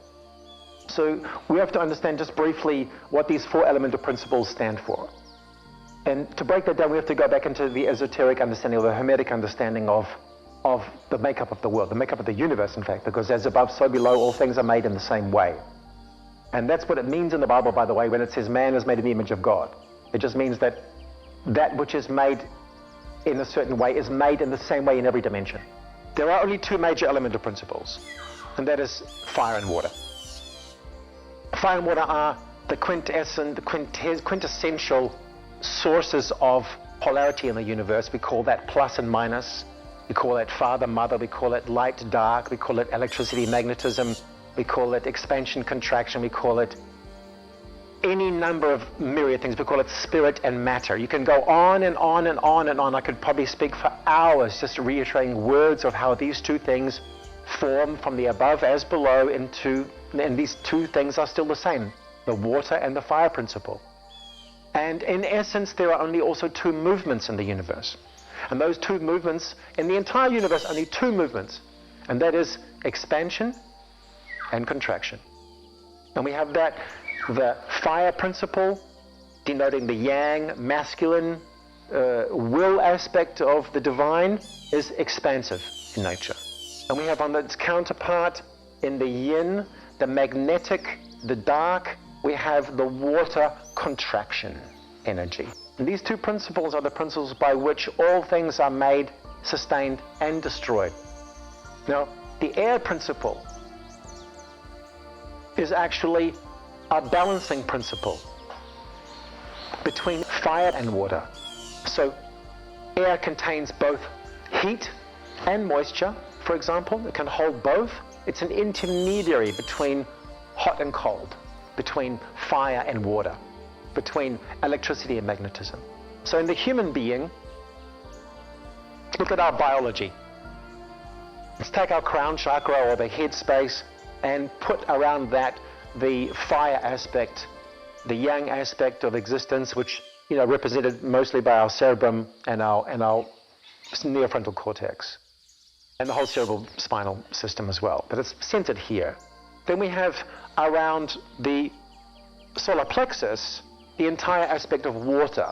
So we have to understand just briefly what these four elemental principles stand for. And to break that down, we have to go back into the esoteric understanding or the Hermetic understanding of of the makeup of the world, the makeup of the universe, in fact, because as above, so below, all things are made in the same way. And that's what it means in the Bible, by the way, when it says man is made in the image of God. It just means that that which is made in a certain way is made in the same way in every dimension. There are only two major elemental principles, and that is fire and water. Fire and water are the quintessential sources of polarity in the universe. We call that plus and minus. We call it father, mother. We call it light, dark. We call it electricity, magnetism. We call it expansion, contraction. We call it any number of myriad things. We call it spirit and matter. You can go on and on and on and on. I could probably speak for hours just reiterating words of how these two things form from the above as below into, and these two things are still the same, the water and the fire principle. And in essence, there are only also two movements in the universe. And those two movements, in the entire universe, only two movements. And that is expansion and contraction. And we have that, the fire principle, denoting the yang, masculine will aspect of the divine, is expansive in nature. And we have on its counterpart in the yin, the magnetic, the dark, we have the water contraction energy. And these two principles are the principles by which all things are made, sustained, and destroyed. Now, the air principle is actually a balancing principle between fire and water. So, air contains both heat and moisture, for example. It can hold both. It's an intermediary between hot and cold, between fire and water, between electricity and magnetism. So in the human being, look at our biology. Let's take our crown chakra or the head space and put around that the fire aspect, the yang aspect of existence, which represented mostly by our cerebrum and our neofrontal cortex, and the whole cerebral spinal system as well. But it's centered here. Then we have around the solar plexus the entire aspect of water.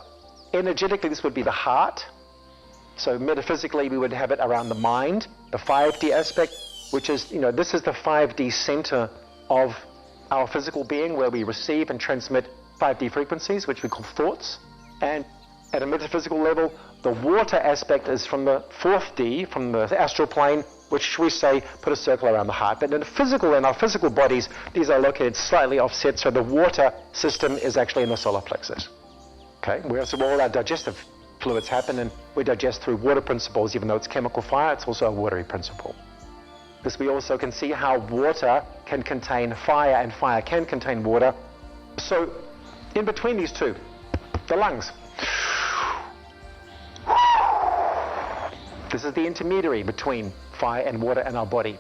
Energetically, this would be the heart. So metaphysically, we would have it around the mind, the 5D aspect, which is, this is the 5D center of our physical being, where we receive and transmit 5D frequencies, which we call thoughts. And at a metaphysical level, the water aspect is from the 4th D, from the astral plane, which we say put a circle around the heart. But in our physical bodies, these are located slightly offset, so the water system is actually in the solar plexus. Okay, whereas all our digestive fluids happen, and we digest through water principles. Even though it's chemical fire, it's also a watery principle. This we also can see how water can contain fire and fire can contain water. So in between these two, the lungs. This is the intermediary between fire and water in our body.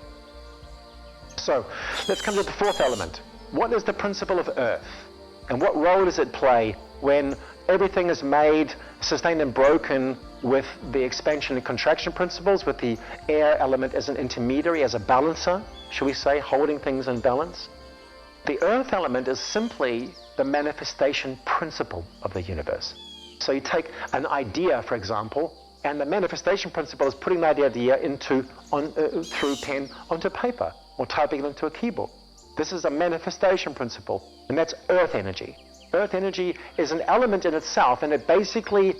So let's come to the fourth element. What is the principle of earth? And what role does it play when everything is made, sustained and broken with the expansion and contraction principles, with the air element as an intermediary, as a balancer, should we say, holding things in balance? The earth element is simply the manifestation principle of the universe. So you take an idea, for example, and the manifestation principle is putting that idea through pen onto paper, or typing it into a keyboard. This is a manifestation principle, and that's earth energy. Earth energy is an element in itself, and it basically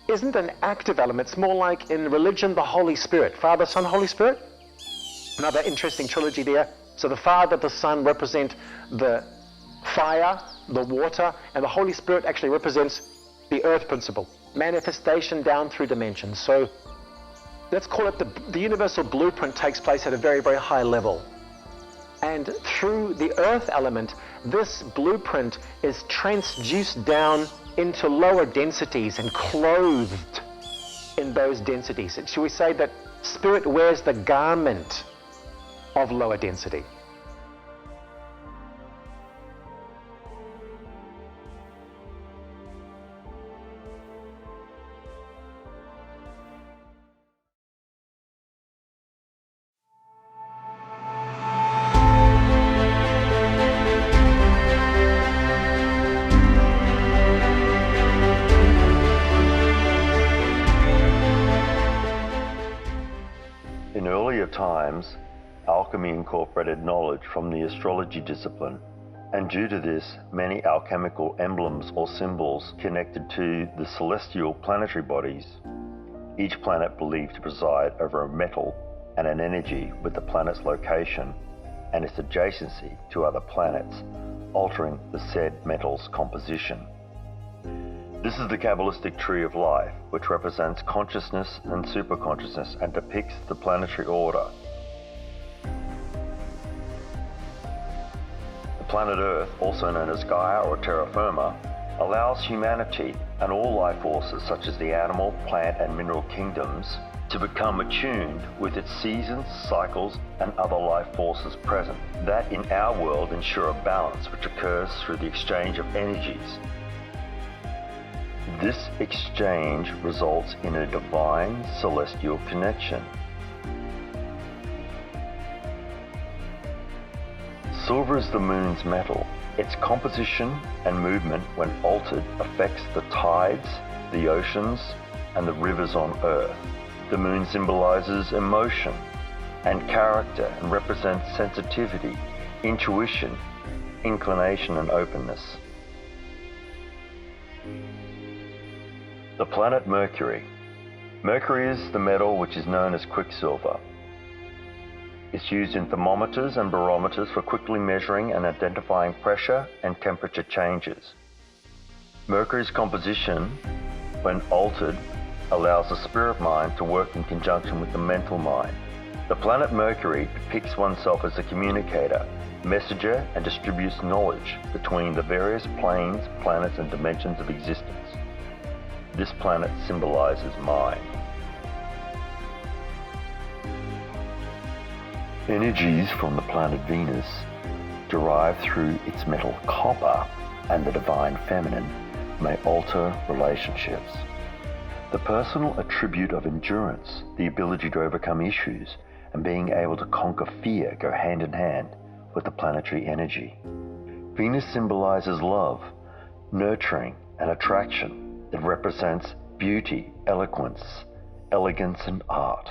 isn't an active element. It's more like in religion, the Holy Spirit. Father, Son, Holy Spirit. Another interesting trilogy there. So the Father, the Son represent the fire, the water, and the Holy Spirit actually represents the earth principle. Manifestation down through dimensions. So let's call it the universal blueprint takes place at a very, very high level. And through the earth element, this blueprint is transduced down into lower densities and clothed in those densities. Should we say that spirit wears the garment of lower density? incorporated knowledge from the astrology discipline, and due to this, many alchemical emblems or symbols connected to the celestial planetary bodies, each planet believed to preside over a metal and an energy with the planet's location and its adjacency to other planets, altering the said metal's composition. This is the Kabbalistic tree of life, which represents consciousness and superconsciousness and depicts the planetary order. The planet Earth, also known as Gaia or terra firma, allows humanity and all life forces such as the animal, plant and mineral kingdoms to become attuned with its seasons, cycles and other life forces present that in our world ensure a balance which occurs through the exchange of energies. This exchange results in a divine celestial connection. Silver is the moon's metal. Its composition and movement, when altered, affects the tides, the oceans, and the rivers on Earth. The moon symbolizes emotion and character and represents sensitivity, intuition, inclination, and openness. The planet Mercury. Mercury is the metal which is known as quicksilver. It's used in thermometers and barometers for quickly measuring and identifying pressure and temperature changes. Mercury's composition, when altered, allows the spirit mind to work in conjunction with the mental mind. The planet Mercury depicts oneself as a communicator, messenger, and distributes knowledge between the various planes, planets, and dimensions of existence. This planet symbolizes mind. Energies from the planet Venus, derived through its metal copper and the divine feminine, may alter relationships. The personal attribute of endurance, the ability to overcome issues, and being able to conquer fear go hand in hand with the planetary energy. Venus symbolizes love, nurturing, and attraction. It represents beauty, eloquence, elegance, and art.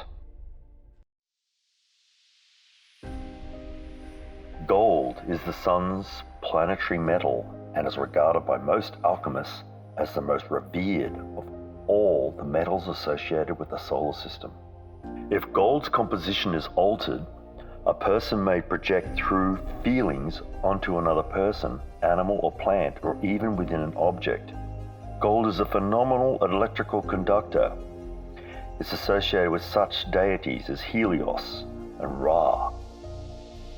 Gold is the sun's planetary metal and is regarded by most alchemists as the most revered of all the metals associated with the solar system. If gold's composition is altered, a person may project through feelings onto another person, animal or plant, or even within an object. Gold is a phenomenal electrical conductor. It's associated with such deities as Helios and Ra.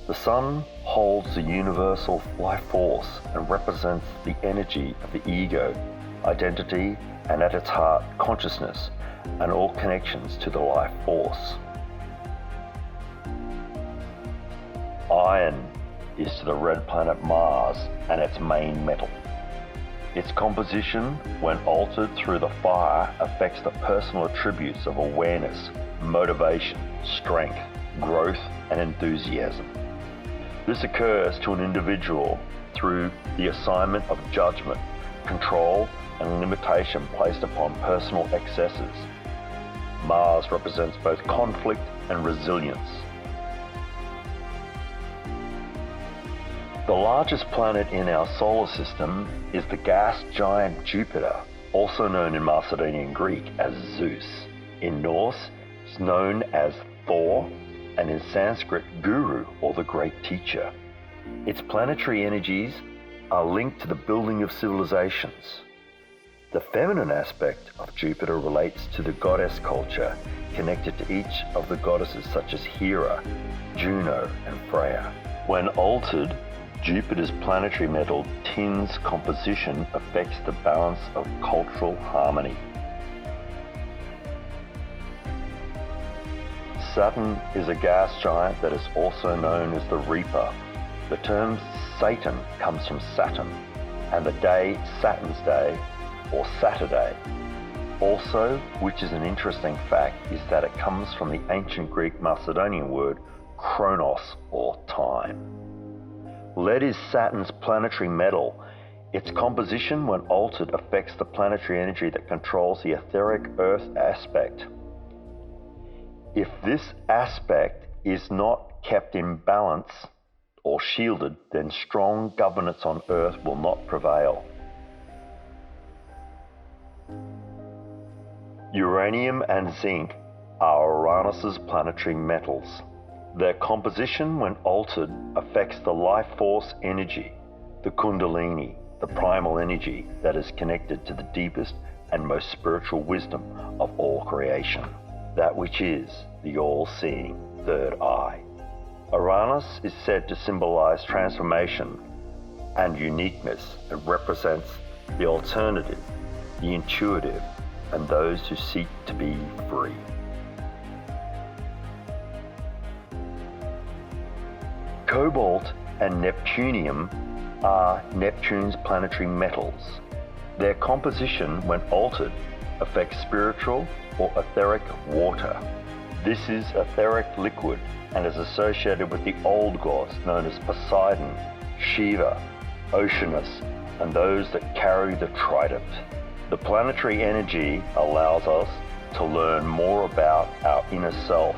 The sun holds the universal life force and represents the energy of the ego, identity, and at its heart, consciousness, and all connections to the life force. Iron is to the red planet Mars and its main metal. Its composition, when altered through the fire, affects the personal attributes of awareness, motivation, strength, growth, and enthusiasm. This occurs to an individual through the assignment of judgment, control, and limitation placed upon personal excesses. Mars represents both conflict and resilience. The largest planet in our solar system is the gas giant Jupiter, also known in Macedonian Greek as Zeus. In Norse, it's known as Thor, and in Sanskrit, Guru, or the Great Teacher. Its planetary energies are linked to the building of civilizations. The feminine aspect of Jupiter relates to the goddess culture, connected to each of the goddesses such as Hera, Juno, and Freya. When altered, Jupiter's planetary metal tin's composition affects the balance of cultural harmony. Saturn is a gas giant that is also known as the Reaper. The term Satan comes from Saturn, and the day Saturn's Day, or Saturday. Also, which is an interesting fact, is that it comes from the ancient Greek Macedonian word chronos, or time. Lead is Saturn's planetary metal. Its composition, when altered, affects the planetary energy that controls the etheric Earth aspect. If this aspect is not kept in balance or shielded, then strong governance on Earth will not prevail. Uranium and zinc are Uranus's planetary metals. Their composition, when altered, affects the life force energy, the Kundalini, the primal energy that is connected to the deepest and most spiritual wisdom of all creation, that which is the all-seeing third eye. Uranus is said to symbolize transformation and uniqueness. It represents the alternative, the intuitive, and those who seek to be free. Cobalt and Neptunium are Neptune's planetary metals. Their composition, when altered, affects spiritual or etheric water. This is etheric liquid and is associated with the old gods known as Poseidon, Shiva, Oceanus, and those that carry the trident. The planetary energy allows us to learn more about our inner self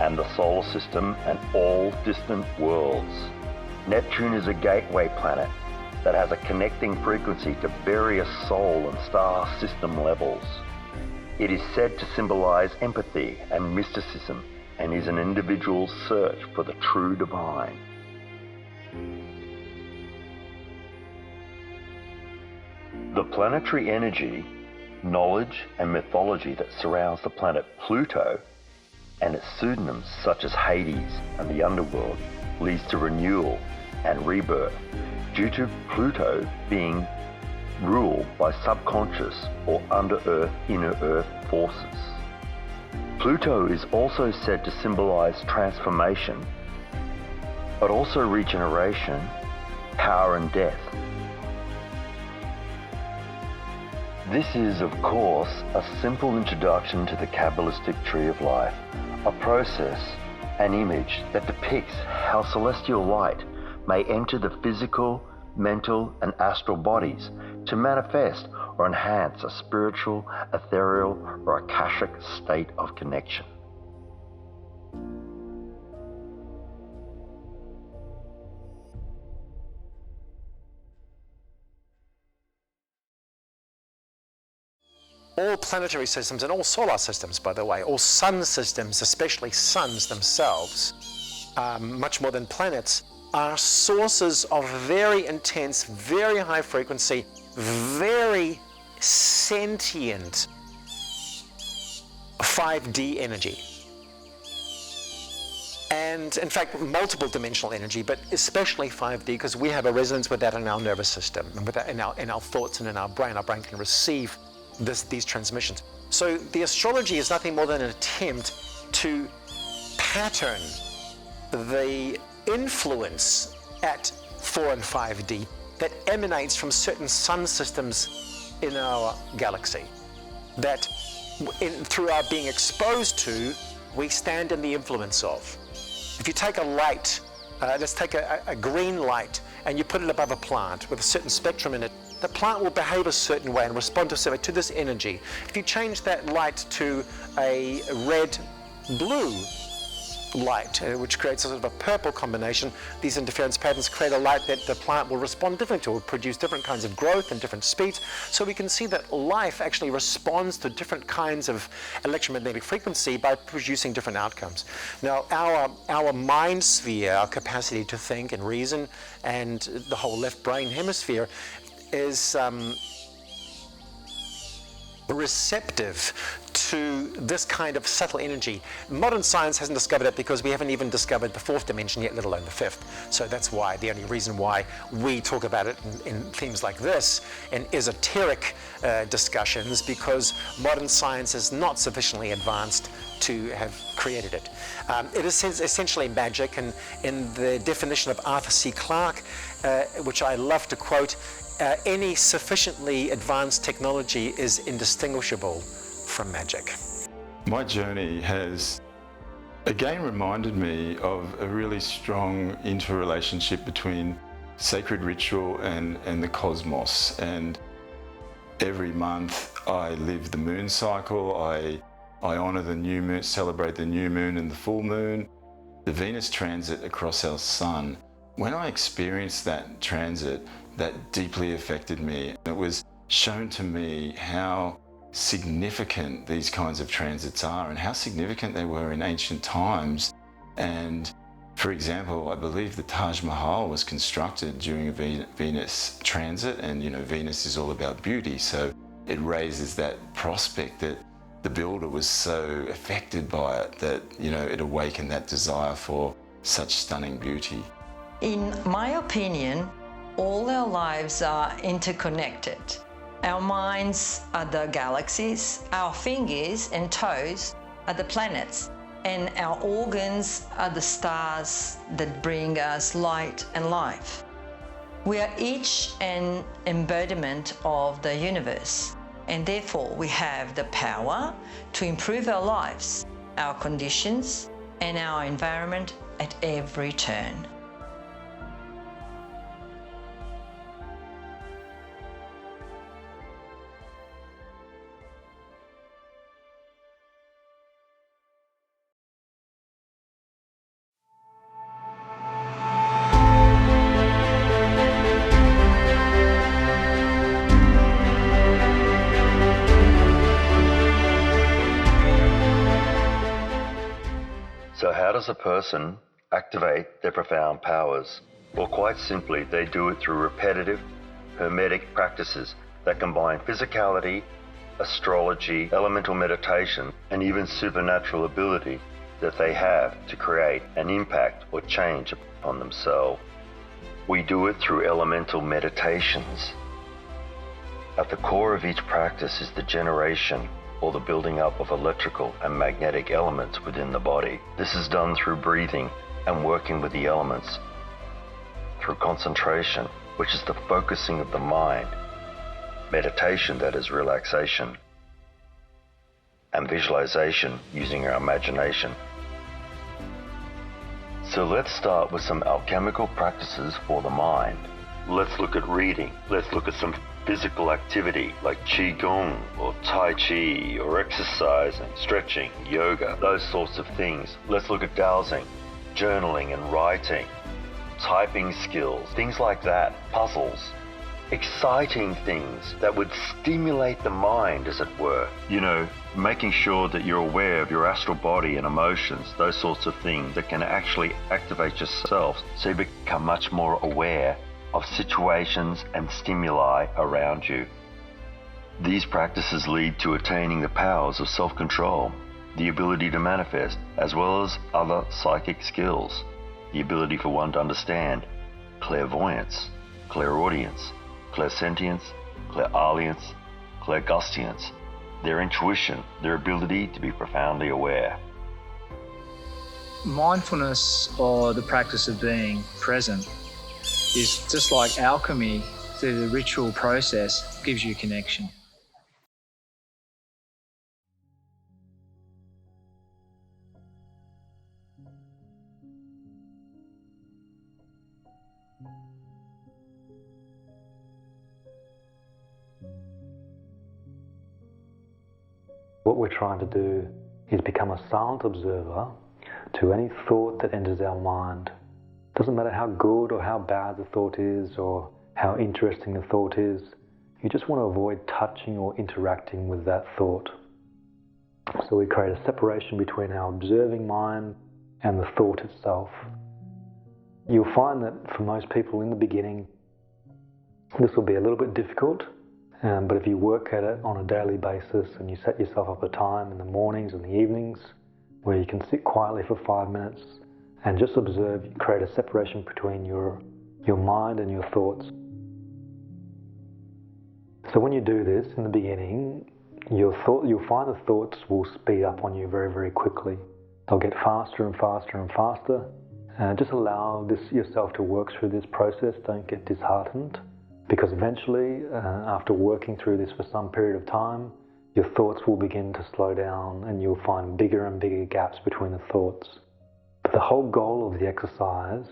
and the solar system and all distant worlds. Neptune is a gateway planet that has a connecting frequency to various soul and star system levels. It is said to symbolize empathy and mysticism and is an individual's search for the true divine. The planetary energy, knowledge, and mythology that surrounds the planet Pluto and its pseudonyms such as Hades and the underworld leads to renewal and rebirth due to Pluto being ruled by subconscious or under-earth, inner-earth forces. Pluto is also said to symbolize transformation, but also regeneration, power and death. This is, of course, a simple introduction to the Kabbalistic tree of life, a process, an image that depicts how celestial light may enter the physical, mental, and astral bodies to manifest or enhance a spiritual, ethereal, or akashic state of connection. All planetary systems and all solar systems, by the way, all sun systems, especially suns themselves, much more than planets, are sources of very intense, very high frequency, very sentient 5D energy. And in fact, multiple dimensional energy, but especially 5D, because we have a resonance with that in our nervous system, and with that in our thoughts and in our brain. Our brain can receive these transmissions. So the astrology is nothing more than an attempt to pattern the influence at 4 and 5D that emanates from certain sun systems in our galaxy, that through our being exposed to, we stand in the influence of. If you take a light, let's take a green light, and you put it above a plant with a certain spectrum in it, the plant will behave a certain way and respond to this energy. If you change that light to a red-blue light, which creates a sort of a purple combination, these interference patterns create a light that the plant will respond differently to, will produce different kinds of growth and different speeds. So we can see that life actually responds to different kinds of electromagnetic frequency by producing different outcomes. Now, our mind sphere, our capacity to think and reason, and the whole left brain hemisphere is receptive to this kind of subtle energy. Modern science hasn't discovered it because we haven't even discovered the fourth dimension yet, let alone the fifth. So that's why, the only reason why we talk about it in themes like this, in esoteric discussions, because modern science is not sufficiently advanced to have created it. It is essentially magic, and in the definition of Arthur C. Clarke, which I love to quote, any sufficiently advanced technology is indistinguishable from magic. My journey has again reminded me of a really strong interrelationship between sacred ritual and the cosmos. And every month I live the moon cycle, I honor the new moon, celebrate the new moon and the full moon. the Venus transit across our sun, when I experienced that transit, that deeply affected me. It was shown to me how significant these kinds of transits are and how significant they were in ancient times. And for example, I believe the Taj Mahal was constructed during a Venus transit, and Venus is all about beauty, so it raises that prospect that the builder was so affected by it that it awakened that desire for such stunning beauty. In my opinion, all our lives are interconnected. Our minds are the galaxies, our fingers and toes are the planets, and our organs are the stars that bring us light and life. We are each an embodiment of the universe, and therefore we have the power to improve our lives, our conditions, and our environment at every turn. So how does a person activate their profound powers? Well, quite simply, they do it through repetitive, hermetic practices that combine physicality, astrology, elemental meditation, and even supernatural ability that they have to create an impact or change upon themselves. We do it through elemental meditations. At the core of each practice is the generation or the building up of electrical and magnetic elements within the body. This is done through breathing and working with the elements, through concentration, which is the focusing of the mind, meditation, that is relaxation, and visualization using our imagination. So let's start with some alchemical practices for the mind. Let's look at reading. Let's look at some physical activity like qigong or tai chi or exercising, stretching, yoga, those sorts of things. Let's look at dowsing, journaling and writing, typing skills, things like that, puzzles, exciting things that would stimulate the mind, as it were. Making sure that you're aware of your astral body and emotions, those sorts of things that can actually activate yourself so you become much more aware of situations and stimuli around you. These practices lead to attaining the powers of self-control, the ability to manifest, as well as other psychic skills, the ability for one to understand clairvoyance, clairaudience, clairsentience, clairalience, clairgustance, their intuition, their ability to be profoundly aware. Mindfulness, or the practice of being present, is just like alchemy. Through the ritual process, gives you connection. What we're trying to do is become a silent observer to any thought that enters our mind. Doesn't matter how good or how bad the thought is or how interesting the thought is, you just want to avoid touching or interacting with that thought. So we create a separation between our observing mind and the thought itself. You'll find that for most people in the beginning, this will be a little bit difficult, but if you work at it on a daily basis and you set yourself up a time in the mornings and the evenings where you can sit quietly for 5 minutes and just observe, you create a separation between your mind and your thoughts. So when you do this in the beginning, you'll find the thoughts will speed up on you very, very quickly. They'll get faster and faster and faster. Just allow yourself to work through this process. Don't get disheartened, because eventually, after working through this for some period of time, your thoughts will begin to slow down and you'll find bigger and bigger gaps between the thoughts. But the whole goal of the exercise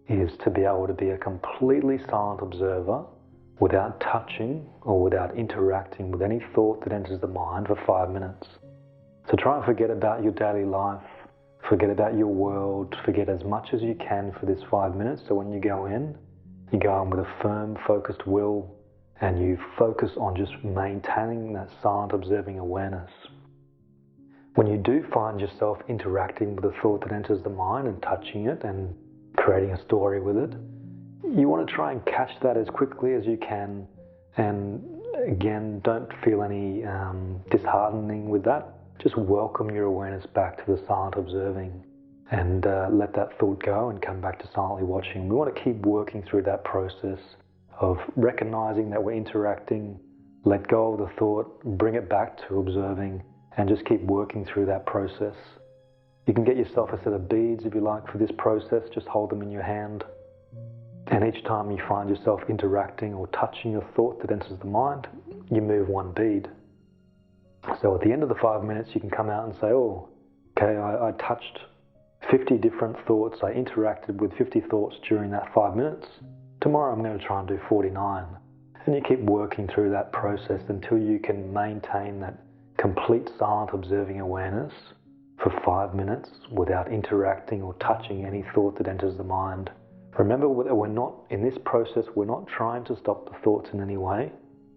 is to be able to be a completely silent observer without touching or without interacting with any thought that enters the mind for 5 minutes. So try and forget about your daily life. Forget about your world. Forget as much as you can for this 5 minutes. So when you go in with a firm, focused will, and you focus on just maintaining that silent, observing awareness. When you do find yourself interacting with a thought that enters the mind and touching it and creating a story with it, you want to try and catch that as quickly as you can. And again, don't feel any disheartening with that. Just welcome your awareness back to the silent observing and let that thought go and come back to silently watching. We want to keep working through that process of recognizing that we're interacting, let go of the thought, bring it back to observing, and just keep working through that process. You can get yourself a set of beads if you like for this process, just hold them in your hand. And each time you find yourself interacting or touching a thought that enters the mind, you move one bead. So at the end of the 5 minutes, you can come out and say, oh, okay, I touched 50 different thoughts. I interacted with 50 thoughts during that 5 minutes. Tomorrow I'm going to try and do 49. And you keep working through that process until you can maintain that complete silent observing awareness for 5 minutes without interacting or touching any thought that enters the mind. Remember that we're not, in this process, we're not trying to stop the thoughts in any way.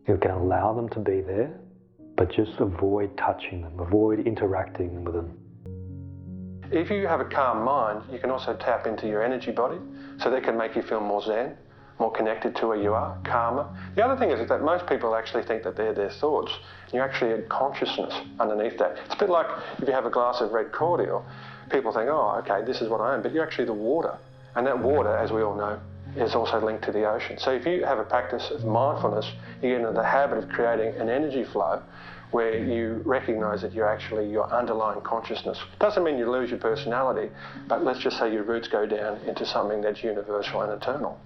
You can allow them to be there, but just avoid touching them, avoid interacting with them. If you have a calm mind, you can also tap into your energy body, so that can make you feel more zen, more connected to where you are, calmer. The other thing is that most people actually think that they're their thoughts. You're actually a consciousness underneath that. It's a bit like if you have a glass of red cordial, people think, oh, okay, this is what I am, but you're actually the water. And that water, as we all know, is also linked to the ocean. So if you have a practice of mindfulness, you get into the habit of creating an energy flow where you recognise that you're actually your underlying consciousness. Doesn't mean you lose your personality, but let's just say your roots go down into something that's universal and eternal.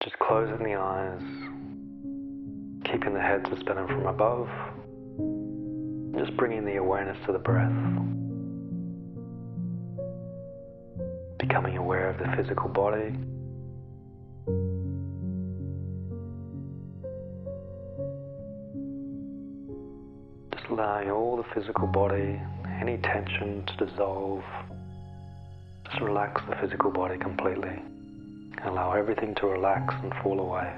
Just closing the eyes, keeping the head suspended from above, just bringing the awareness to the breath, becoming aware of the physical body, just allowing all the physical body, any tension to dissolve, just relax the physical body completely. Allow everything to relax and fall away.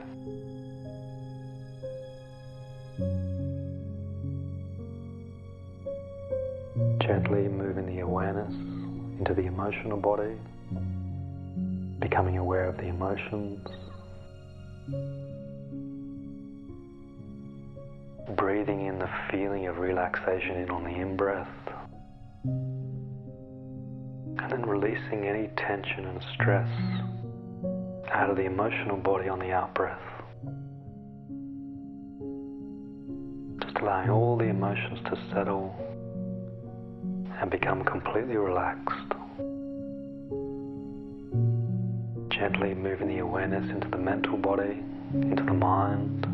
Gently moving the awareness into the emotional body, becoming aware of the emotions. Breathing in the feeling of relaxation in on the in-breath. And then releasing any tension and stress out of the emotional body on the out-breath. Just allowing all the emotions to settle and become completely relaxed. Gently moving the awareness into the mental body, into the mind.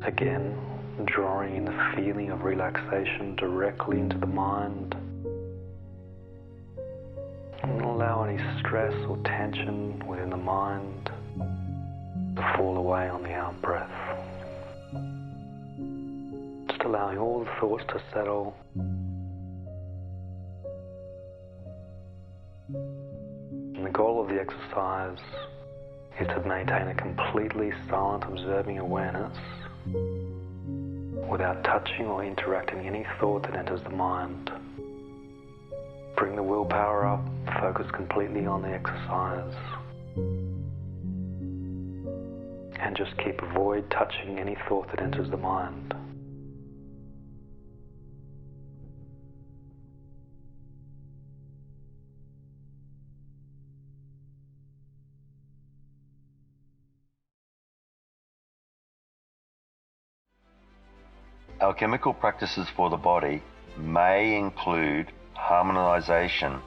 Again, drawing in the feeling of relaxation directly into the mind. And allow any stress or tension within the mind to fall away on the out-breath. Just allowing all the thoughts to settle. And the goal of the exercise is to maintain a completely silent observing awareness without touching or interacting any thought that enters the mind. Bring the willpower up, focus completely on the exercise, and just avoid touching any thought that enters the mind. Alchemical practices for the body may include harmonization,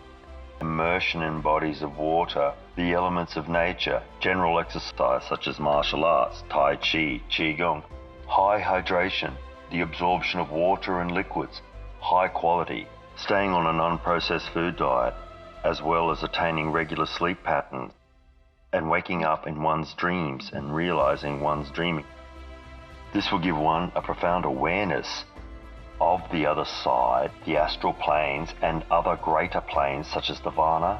immersion in bodies of water, the elements of nature, general exercise such as martial arts, Tai Chi, Qigong, high hydration, the absorption of water and liquids, high quality, staying on an unprocessed food diet, as well as attaining regular sleep patterns, and waking up in one's dreams and realizing one's dreaming. This will give one a profound awareness of the other side, the astral planes and other greater planes such as the Vana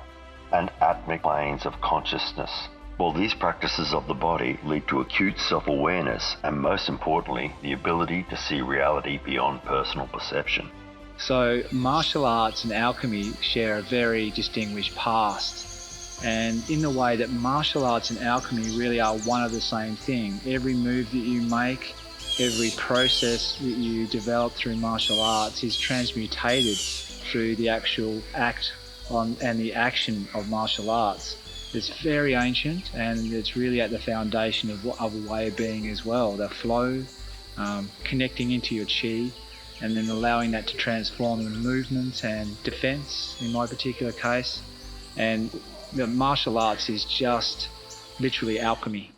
and Atmic planes of consciousness. Well, these practices of the body lead to acute self-awareness and, most importantly, the ability to see reality beyond personal perception. So martial arts and alchemy share a very distinguished past, and in the way that martial arts and alchemy really are one of the same thing. Every move that you make, every process that you develop through martial arts is transmutated through the actual act and the action of martial arts. It's very ancient, and it's really at the foundation of a way of being as well. The flow, connecting into your chi, and then allowing that to transform in movement and defense in my particular case. And the martial arts is just literally alchemy.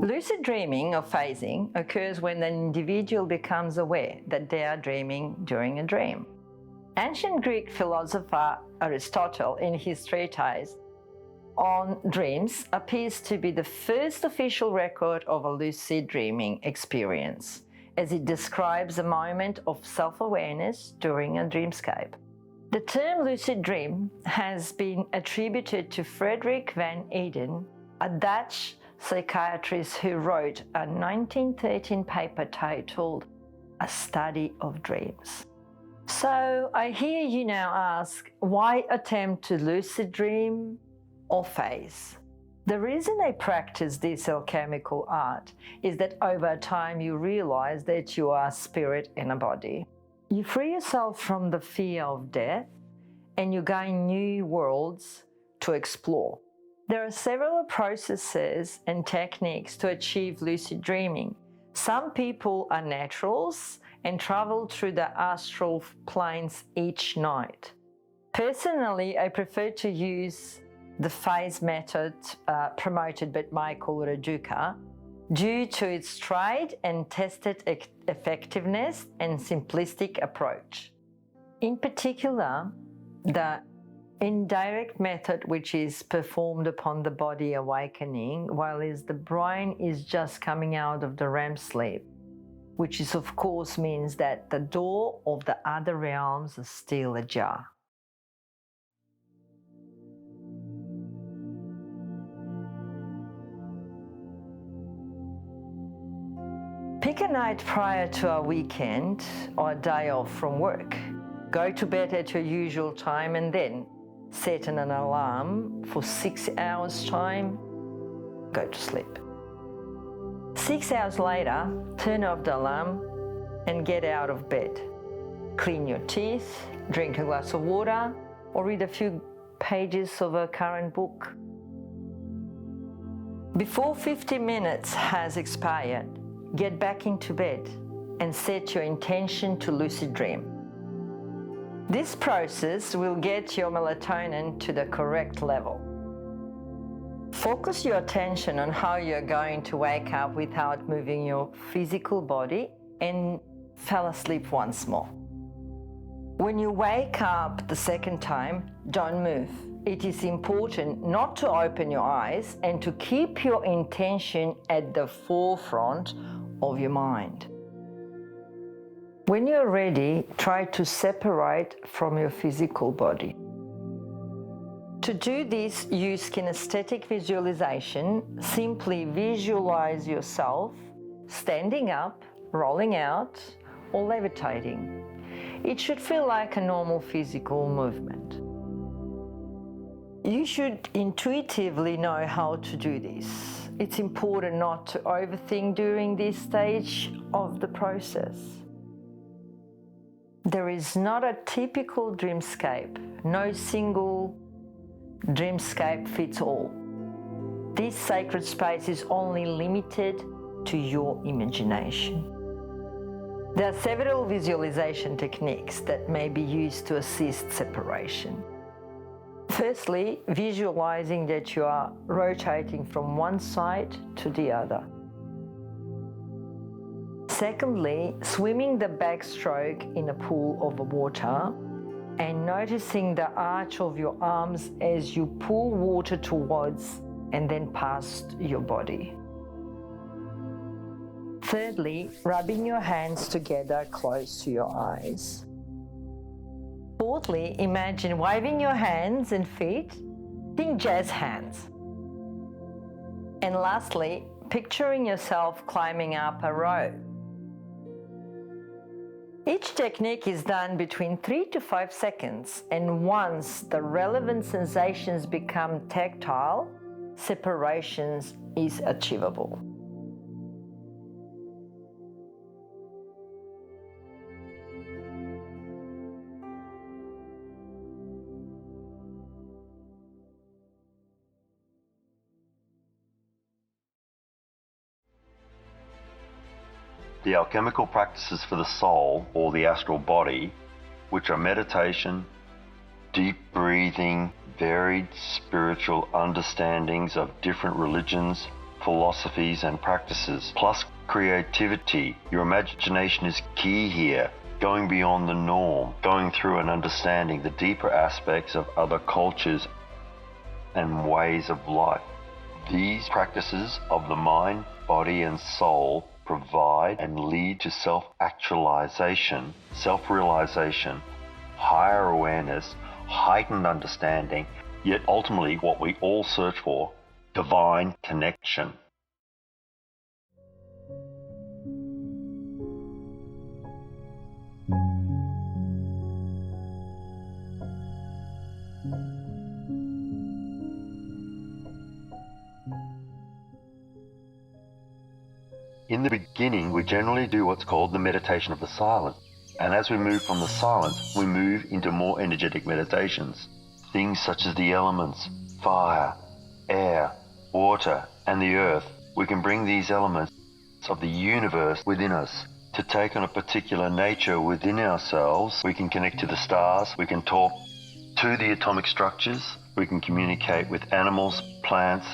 Lucid dreaming or phasing occurs when an individual becomes aware that they are dreaming during a dream. Ancient Greek philosopher Aristotle, in his treatise on dreams, appears to be the first official record of a lucid dreaming experience, as it describes a moment of self-awareness during a dreamscape. The term lucid dream has been attributed to Frederick van Eden, a Dutch psychiatrist who wrote a 1913 paper titled A Study of Dreams. So I hear you now ask, why attempt to lucid dream or phase? The reason I practice this alchemical art is that over time you realize that you are a spirit in a body. You free yourself from the fear of death and you gain new worlds to explore. There are several processes and techniques to achieve lucid dreaming. Some people are naturals and travel through the astral planes each night. Personally, I prefer to use the phase method promoted by Michael Raduca due to its tried and tested effectiveness and simplistic approach. In particular, the indirect method, which is performed upon the body awakening while the brain is just coming out of the REM sleep, which is of course means that the door of the other realms is still ajar. Pick a night prior to a weekend or a day off from work. Go to bed at your usual time and then set an alarm for 6 hours time, go to sleep. 6 hours later, turn off the alarm and get out of bed. Clean your teeth, drink a glass of water, or read a few pages of a current book. Before 50 minutes has expired, get back into bed and set your intention to lucid dream. This process will get your melatonin to the correct level. Focus your attention on how you're going to wake up without moving your physical body and fall asleep once more. When you wake up the second time, don't move. It is important not to open your eyes and to keep your intention at the forefront of your mind. When you're ready, try to separate from your physical body. To do this, use kinesthetic visualization. Simply visualize yourself standing up, rolling out, or levitating. It should feel like a normal physical movement. You should intuitively know how to do this. It's important not to overthink during this stage of the process. There is not a typical dreamscape. No single dreamscape fits all. This sacred space is only limited to your imagination. There are several visualization techniques that may be used to assist separation. Firstly, visualizing that you are rotating from one side to the other. Secondly, swimming the backstroke in a pool of water and noticing the arch of your arms as you pull water towards and then past your body. Thirdly, rubbing your hands together close to your eyes. Fourthly, imagine waving your hands and feet. Think jazz hands. And lastly, picturing yourself climbing up a rope. Each technique is done between 3 to 5 seconds, and once the relevant sensations become tactile, separations is achievable. The alchemical practices for the soul or the astral body, which are meditation, deep breathing, varied spiritual understandings of different religions, philosophies and practices, plus creativity. Your imagination is key here, going beyond the norm, going through and understanding the deeper aspects of other cultures and ways of life. These practices of the mind, body and soul provide and lead to self-actualization, self-realization, higher awareness, heightened understanding, yet ultimately what we all search for, divine connection. In the beginning, we generally do what's called the meditation of the silent. And as we move from the silent, we move into more energetic meditations. Things such as the elements, fire, air, water, and the earth. We can bring these elements of the universe within us to take on a particular nature within ourselves. We can connect to the stars. We can talk to the atomic structures. We can communicate with animals, plants,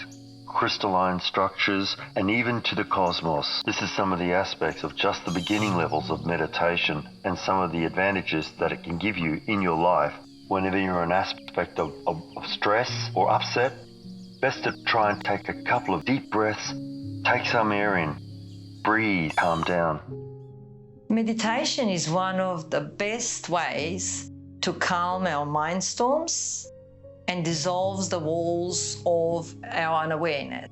crystalline structures, and even to the cosmos. This is some of the aspects of just the beginning levels of meditation and some of the advantages that it can give you in your life. Whenever you're in an aspect of stress or upset, best to try and take a couple of deep breaths, take some air in, breathe, calm down. Meditation is one of the best ways to calm our mind storms and dissolves the walls of our unawareness.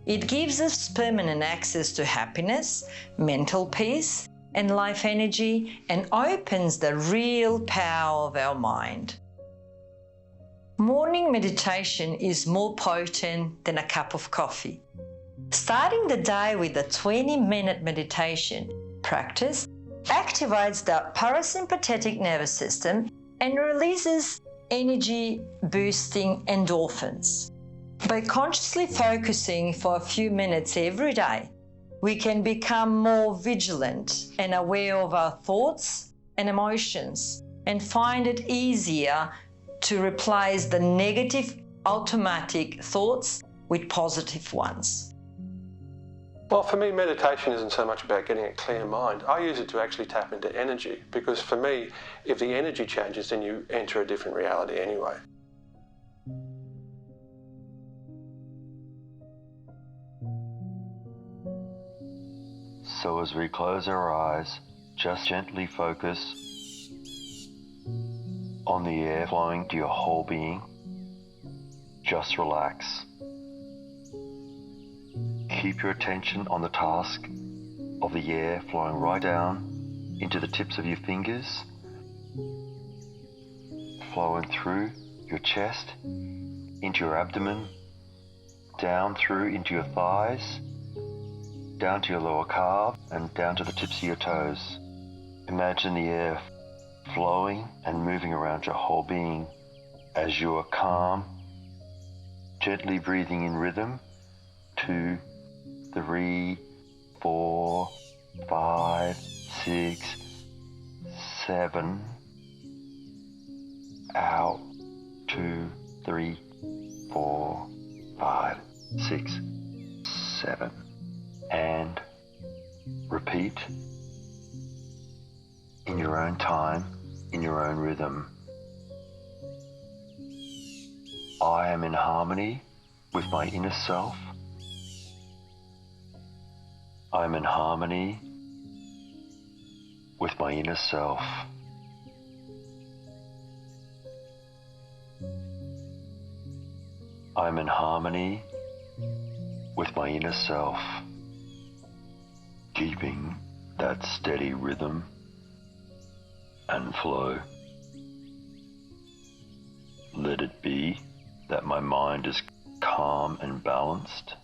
It gives us permanent access to happiness, mental peace, and life energy, and opens the real power of our mind. Morning meditation is more potent than a cup of coffee. Starting the day with a 20-minute meditation practice activates the parasympathetic nervous system and releases energy-boosting endorphins. By consciously focusing for a few minutes every day, we can become more vigilant and aware of our thoughts and emotions and find it easier to replace the negative automatic thoughts with positive ones. Well, for me, meditation isn't so much about getting a clear mind. I use it to actually tap into energy, because for me, if the energy changes, then you enter a different reality anyway. So as we close our eyes, just gently focus on the air flowing to your whole being. Just relax. Keep your attention on the task of the air flowing right down into the tips of your fingers, flowing through your chest, into your abdomen, down through into your thighs, down to your lower calf, and down to the tips of your toes. Imagine the air flowing and moving around your whole being as you are calm, gently breathing in rhythm. 2, 3, 4, 5, 6, 7. Out. 2, 3, 4, 5, 6, 7. And repeat in your own time, in your own rhythm. I am in harmony with my inner self. I am in harmony with my inner self. I am in harmony with my inner self, keeping that steady rhythm and flow. Let it be that my mind is calm and balanced.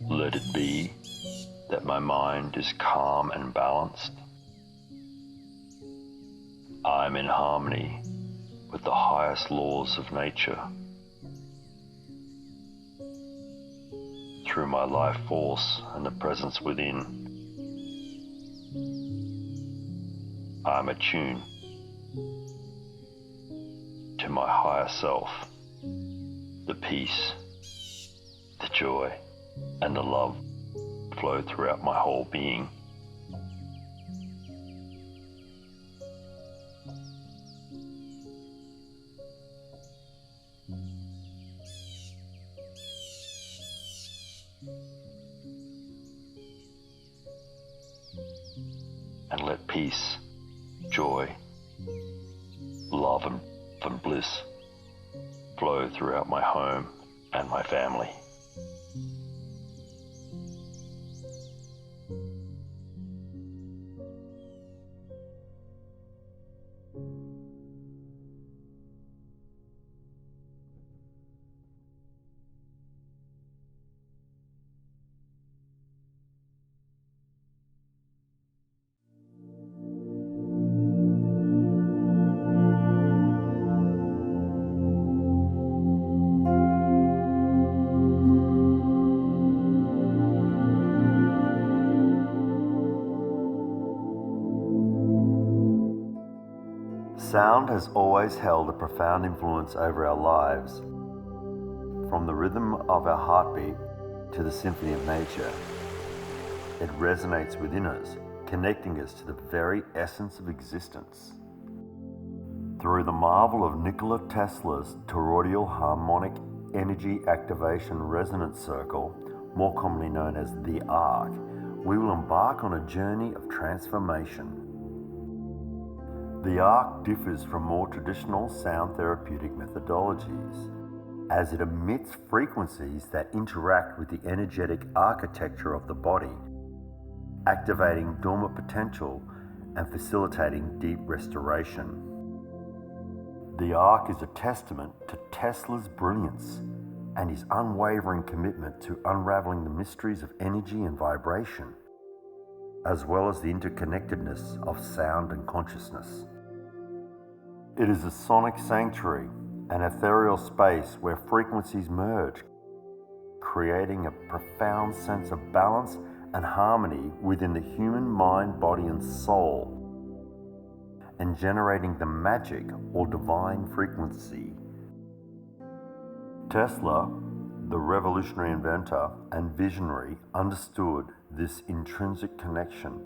Let it be that my mind is calm and balanced. I'm in harmony with the highest laws of nature. Through my life force and the presence within, I'm attuned to my higher self, the peace, the joy, and the love flow throughout my whole being. And let peace, joy, love and bliss flow throughout my home and my family. Sound has always held a profound influence over our lives. From the rhythm of our heartbeat to the symphony of nature, it resonates within us, connecting us to the very essence of existence. Through the marvel of Nikola Tesla's toroidal harmonic energy activation resonance circle, more commonly known as the arc, we will embark on a journey of transformation. The arc differs from more traditional sound therapeutic methodologies, as it emits frequencies that interact with the energetic architecture of the body, activating dormant potential and facilitating deep restoration. The arc is a testament to Tesla's brilliance and his unwavering commitment to unraveling the mysteries of energy and vibration, as well as the interconnectedness of sound and consciousness. It is a sonic sanctuary, an ethereal space where frequencies merge, creating a profound sense of balance and harmony within the human mind, body, and soul, and generating the magic or divine frequency. Tesla, the revolutionary inventor and visionary, understood this intrinsic connection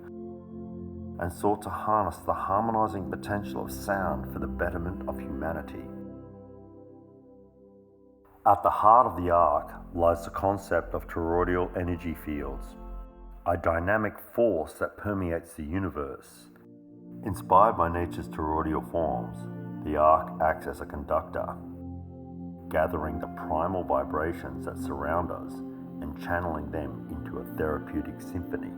and sought to harness the harmonizing potential of sound for the betterment of humanity. At the heart of the arc lies the concept of toroidal energy fields, a dynamic force that permeates the universe. Inspired by nature's toroidal forms, the arc acts as a conductor, gathering the primal vibrations that surround us and channeling them into a therapeutic symphony.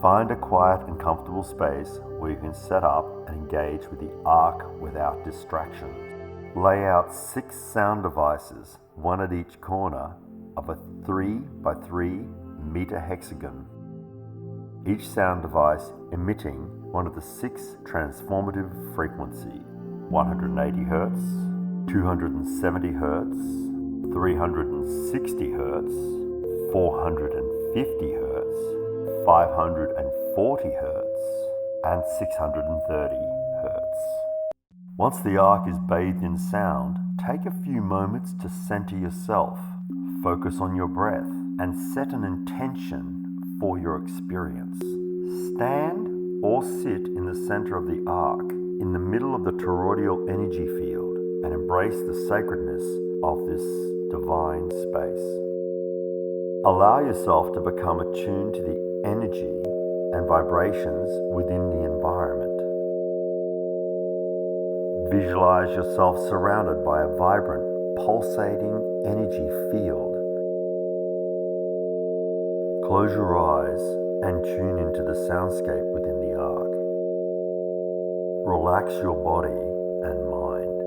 Find a quiet and comfortable space where you can set up and engage with the arc without distractions. Lay out 6 sound devices, one at each corner of a 3 by 3 meter hexagon. Each sound device emitting one of the 6 transformative frequencies: 180 Hz, 270 Hz, 360 Hz, 450 Hz, 540 Hz, and 630 Hz. Once the arc is bathed in sound, take a few moments to center yourself, focus on your breath, and set an intention for your experience. Stand or sit in the center of the arc, in the middle of the toroidal energy field, and embrace the sacredness of this divine space. Allow yourself to become attuned to the energy and vibrations within the environment. Visualize yourself surrounded by a vibrant, pulsating energy field. Close your eyes and tune into the soundscape within the arc. Relax your body and mind.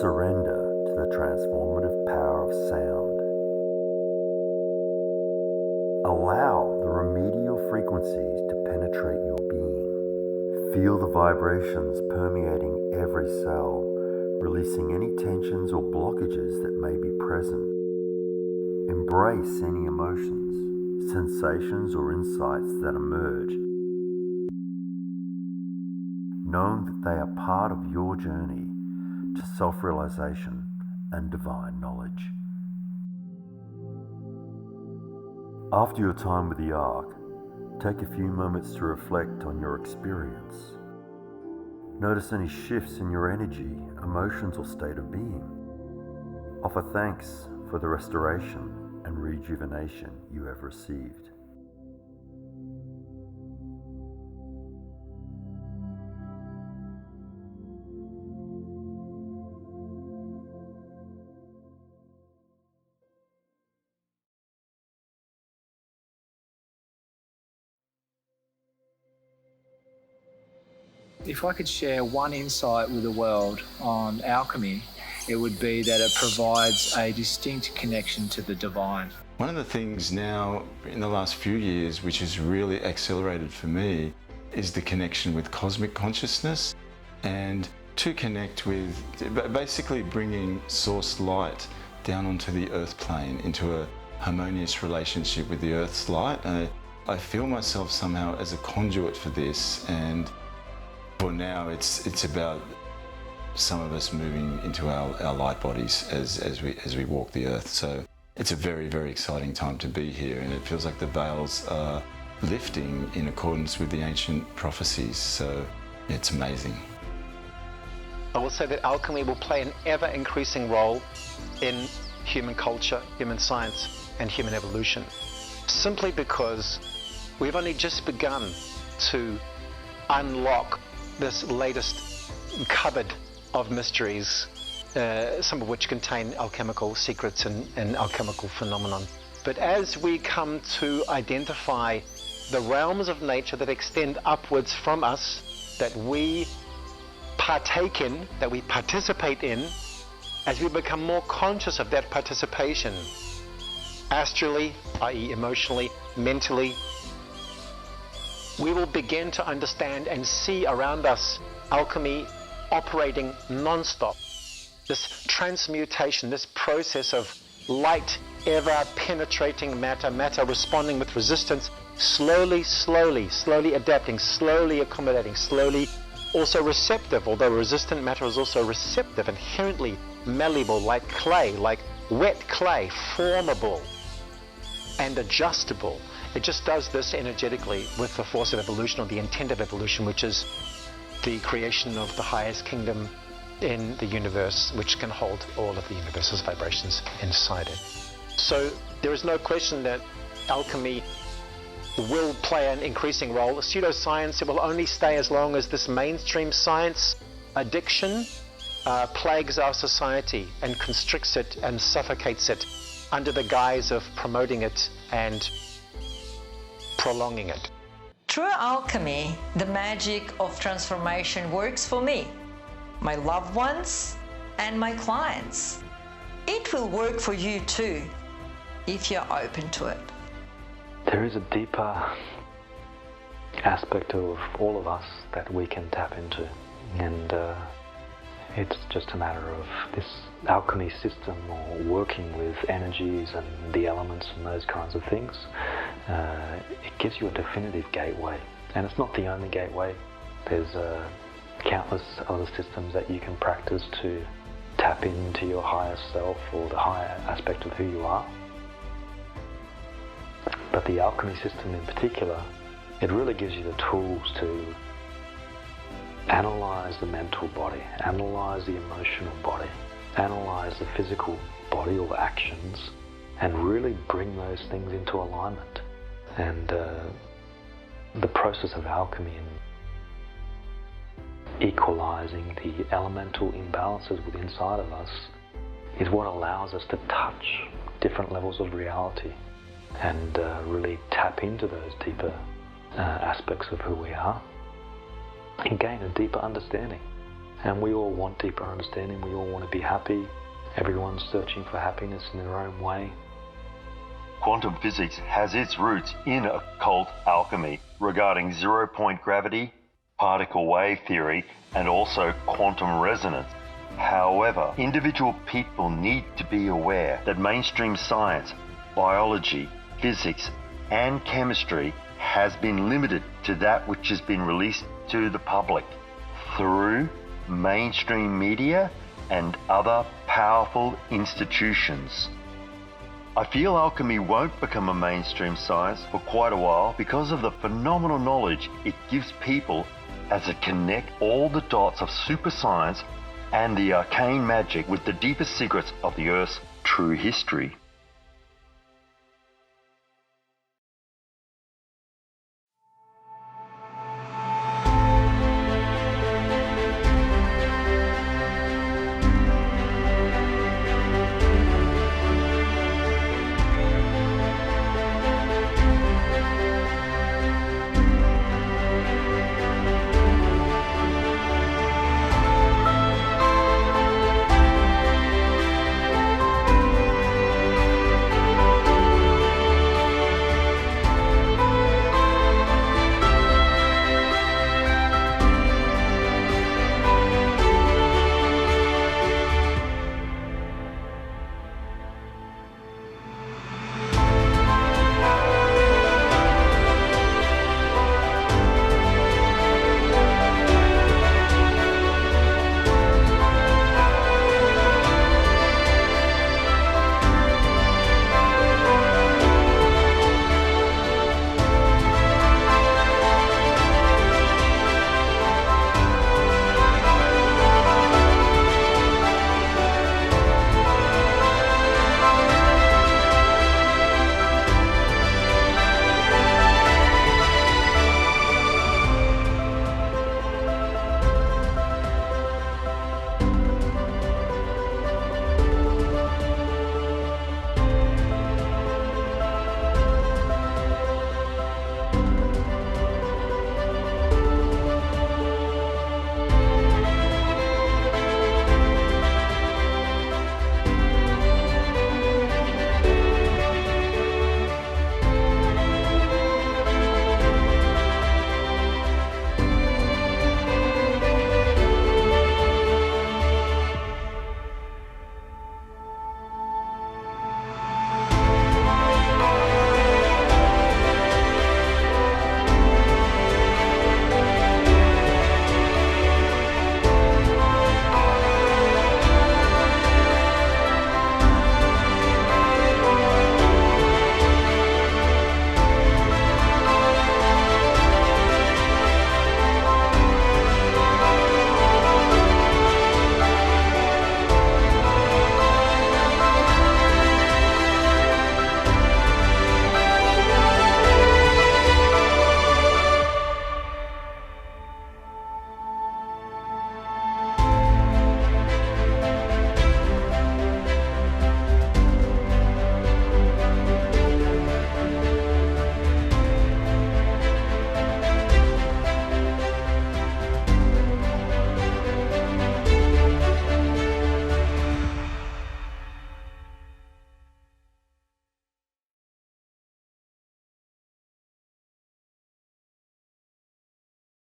Surrender to the transformative power of sound. Allow the remedial frequencies to penetrate your being. Feel the vibrations permeating every cell, releasing any tensions or blockages that may be present. Embrace any emotions, sensations, or insights that emerge, knowing that they are part of your journey to self-realization and divine knowledge. After your time with the Ark, take a few moments to reflect on your experience. Notice any shifts in your energy, emotions, or state of being. Offer thanks for the restoration and rejuvenation you have received. If I could share one insight with the world on alchemy, it would be that it provides a distinct connection to the divine. One of the things now in the last few years which has really accelerated for me is the connection with cosmic consciousness, and to connect with basically bringing source light down onto the earth plane into a harmonious relationship with the earth's light. I feel myself somehow as a conduit for this, and for now it's about some of us moving into our light bodies as we walk the earth. So it's a very, very exciting time to be here, and it feels like the veils are lifting in accordance with the ancient prophecies. So it's amazing. I will say that alchemy will play an ever-increasing role in human culture, human science, and human evolution, simply because we've only just begun to unlock this latest cupboard of mysteries, some of which contain alchemical secrets and alchemical phenomenon. But as we come to identify the realms of nature that extend upwards from us, that we partake in, that we participate in, as we become more conscious of that participation, astrally, i.e. emotionally, mentally, we will begin to understand and see around us alchemy operating non-stop. This transmutation, this process of light ever penetrating matter responding with resistance, slowly adapting, slowly accommodating, slowly also receptive, although resistant matter is also receptive, inherently malleable like clay, like wet clay, formable and adjustable. It just does this energetically with the force of evolution, or the intent of evolution, which is the creation of the highest kingdom in the universe, which can hold all of the universe's vibrations inside it. So there is no question that alchemy will play an increasing role. Pseudoscience, it will only stay as long as this mainstream science addiction plagues our society and constricts it and suffocates it under the guise of promoting it and prolonging it. Through alchemy, the magic of transformation works for me. my loved ones, and my clients. It will work for you too, if you're open to it. There is a deeper aspect of all of us that we can tap into, and it's just a matter of this alchemy system, or working with energies and the elements and those kinds of things. It gives you a definitive gateway, and it's not the only gateway. There's countless other systems that you can practice to tap into your higher self, or the higher aspect of who you are. But the alchemy system in particular, it really gives you the tools to analyze the mental body, analyze the emotional body, analyze the physical body or actions, and really bring those things into alignment. And the process of alchemy and equalizing the elemental imbalances within inside of us is what allows us to touch different levels of reality and really tap into those deeper aspects of who we are and gain a deeper understanding. And we all want deeper understanding. We all want to be happy. Everyone's searching for happiness in their own way. Quantum physics has its roots in occult alchemy regarding zero-point gravity, particle wave theory, and also quantum resonance. However, individual people need to be aware that mainstream science, biology, physics, and chemistry has been limited to that which has been released to the public through mainstream media and other powerful institutions. I feel alchemy won't become a mainstream science for quite a while because of the phenomenal knowledge it gives people as it connects all the dots of super science and the arcane magic with the deepest secrets of the Earth's true history.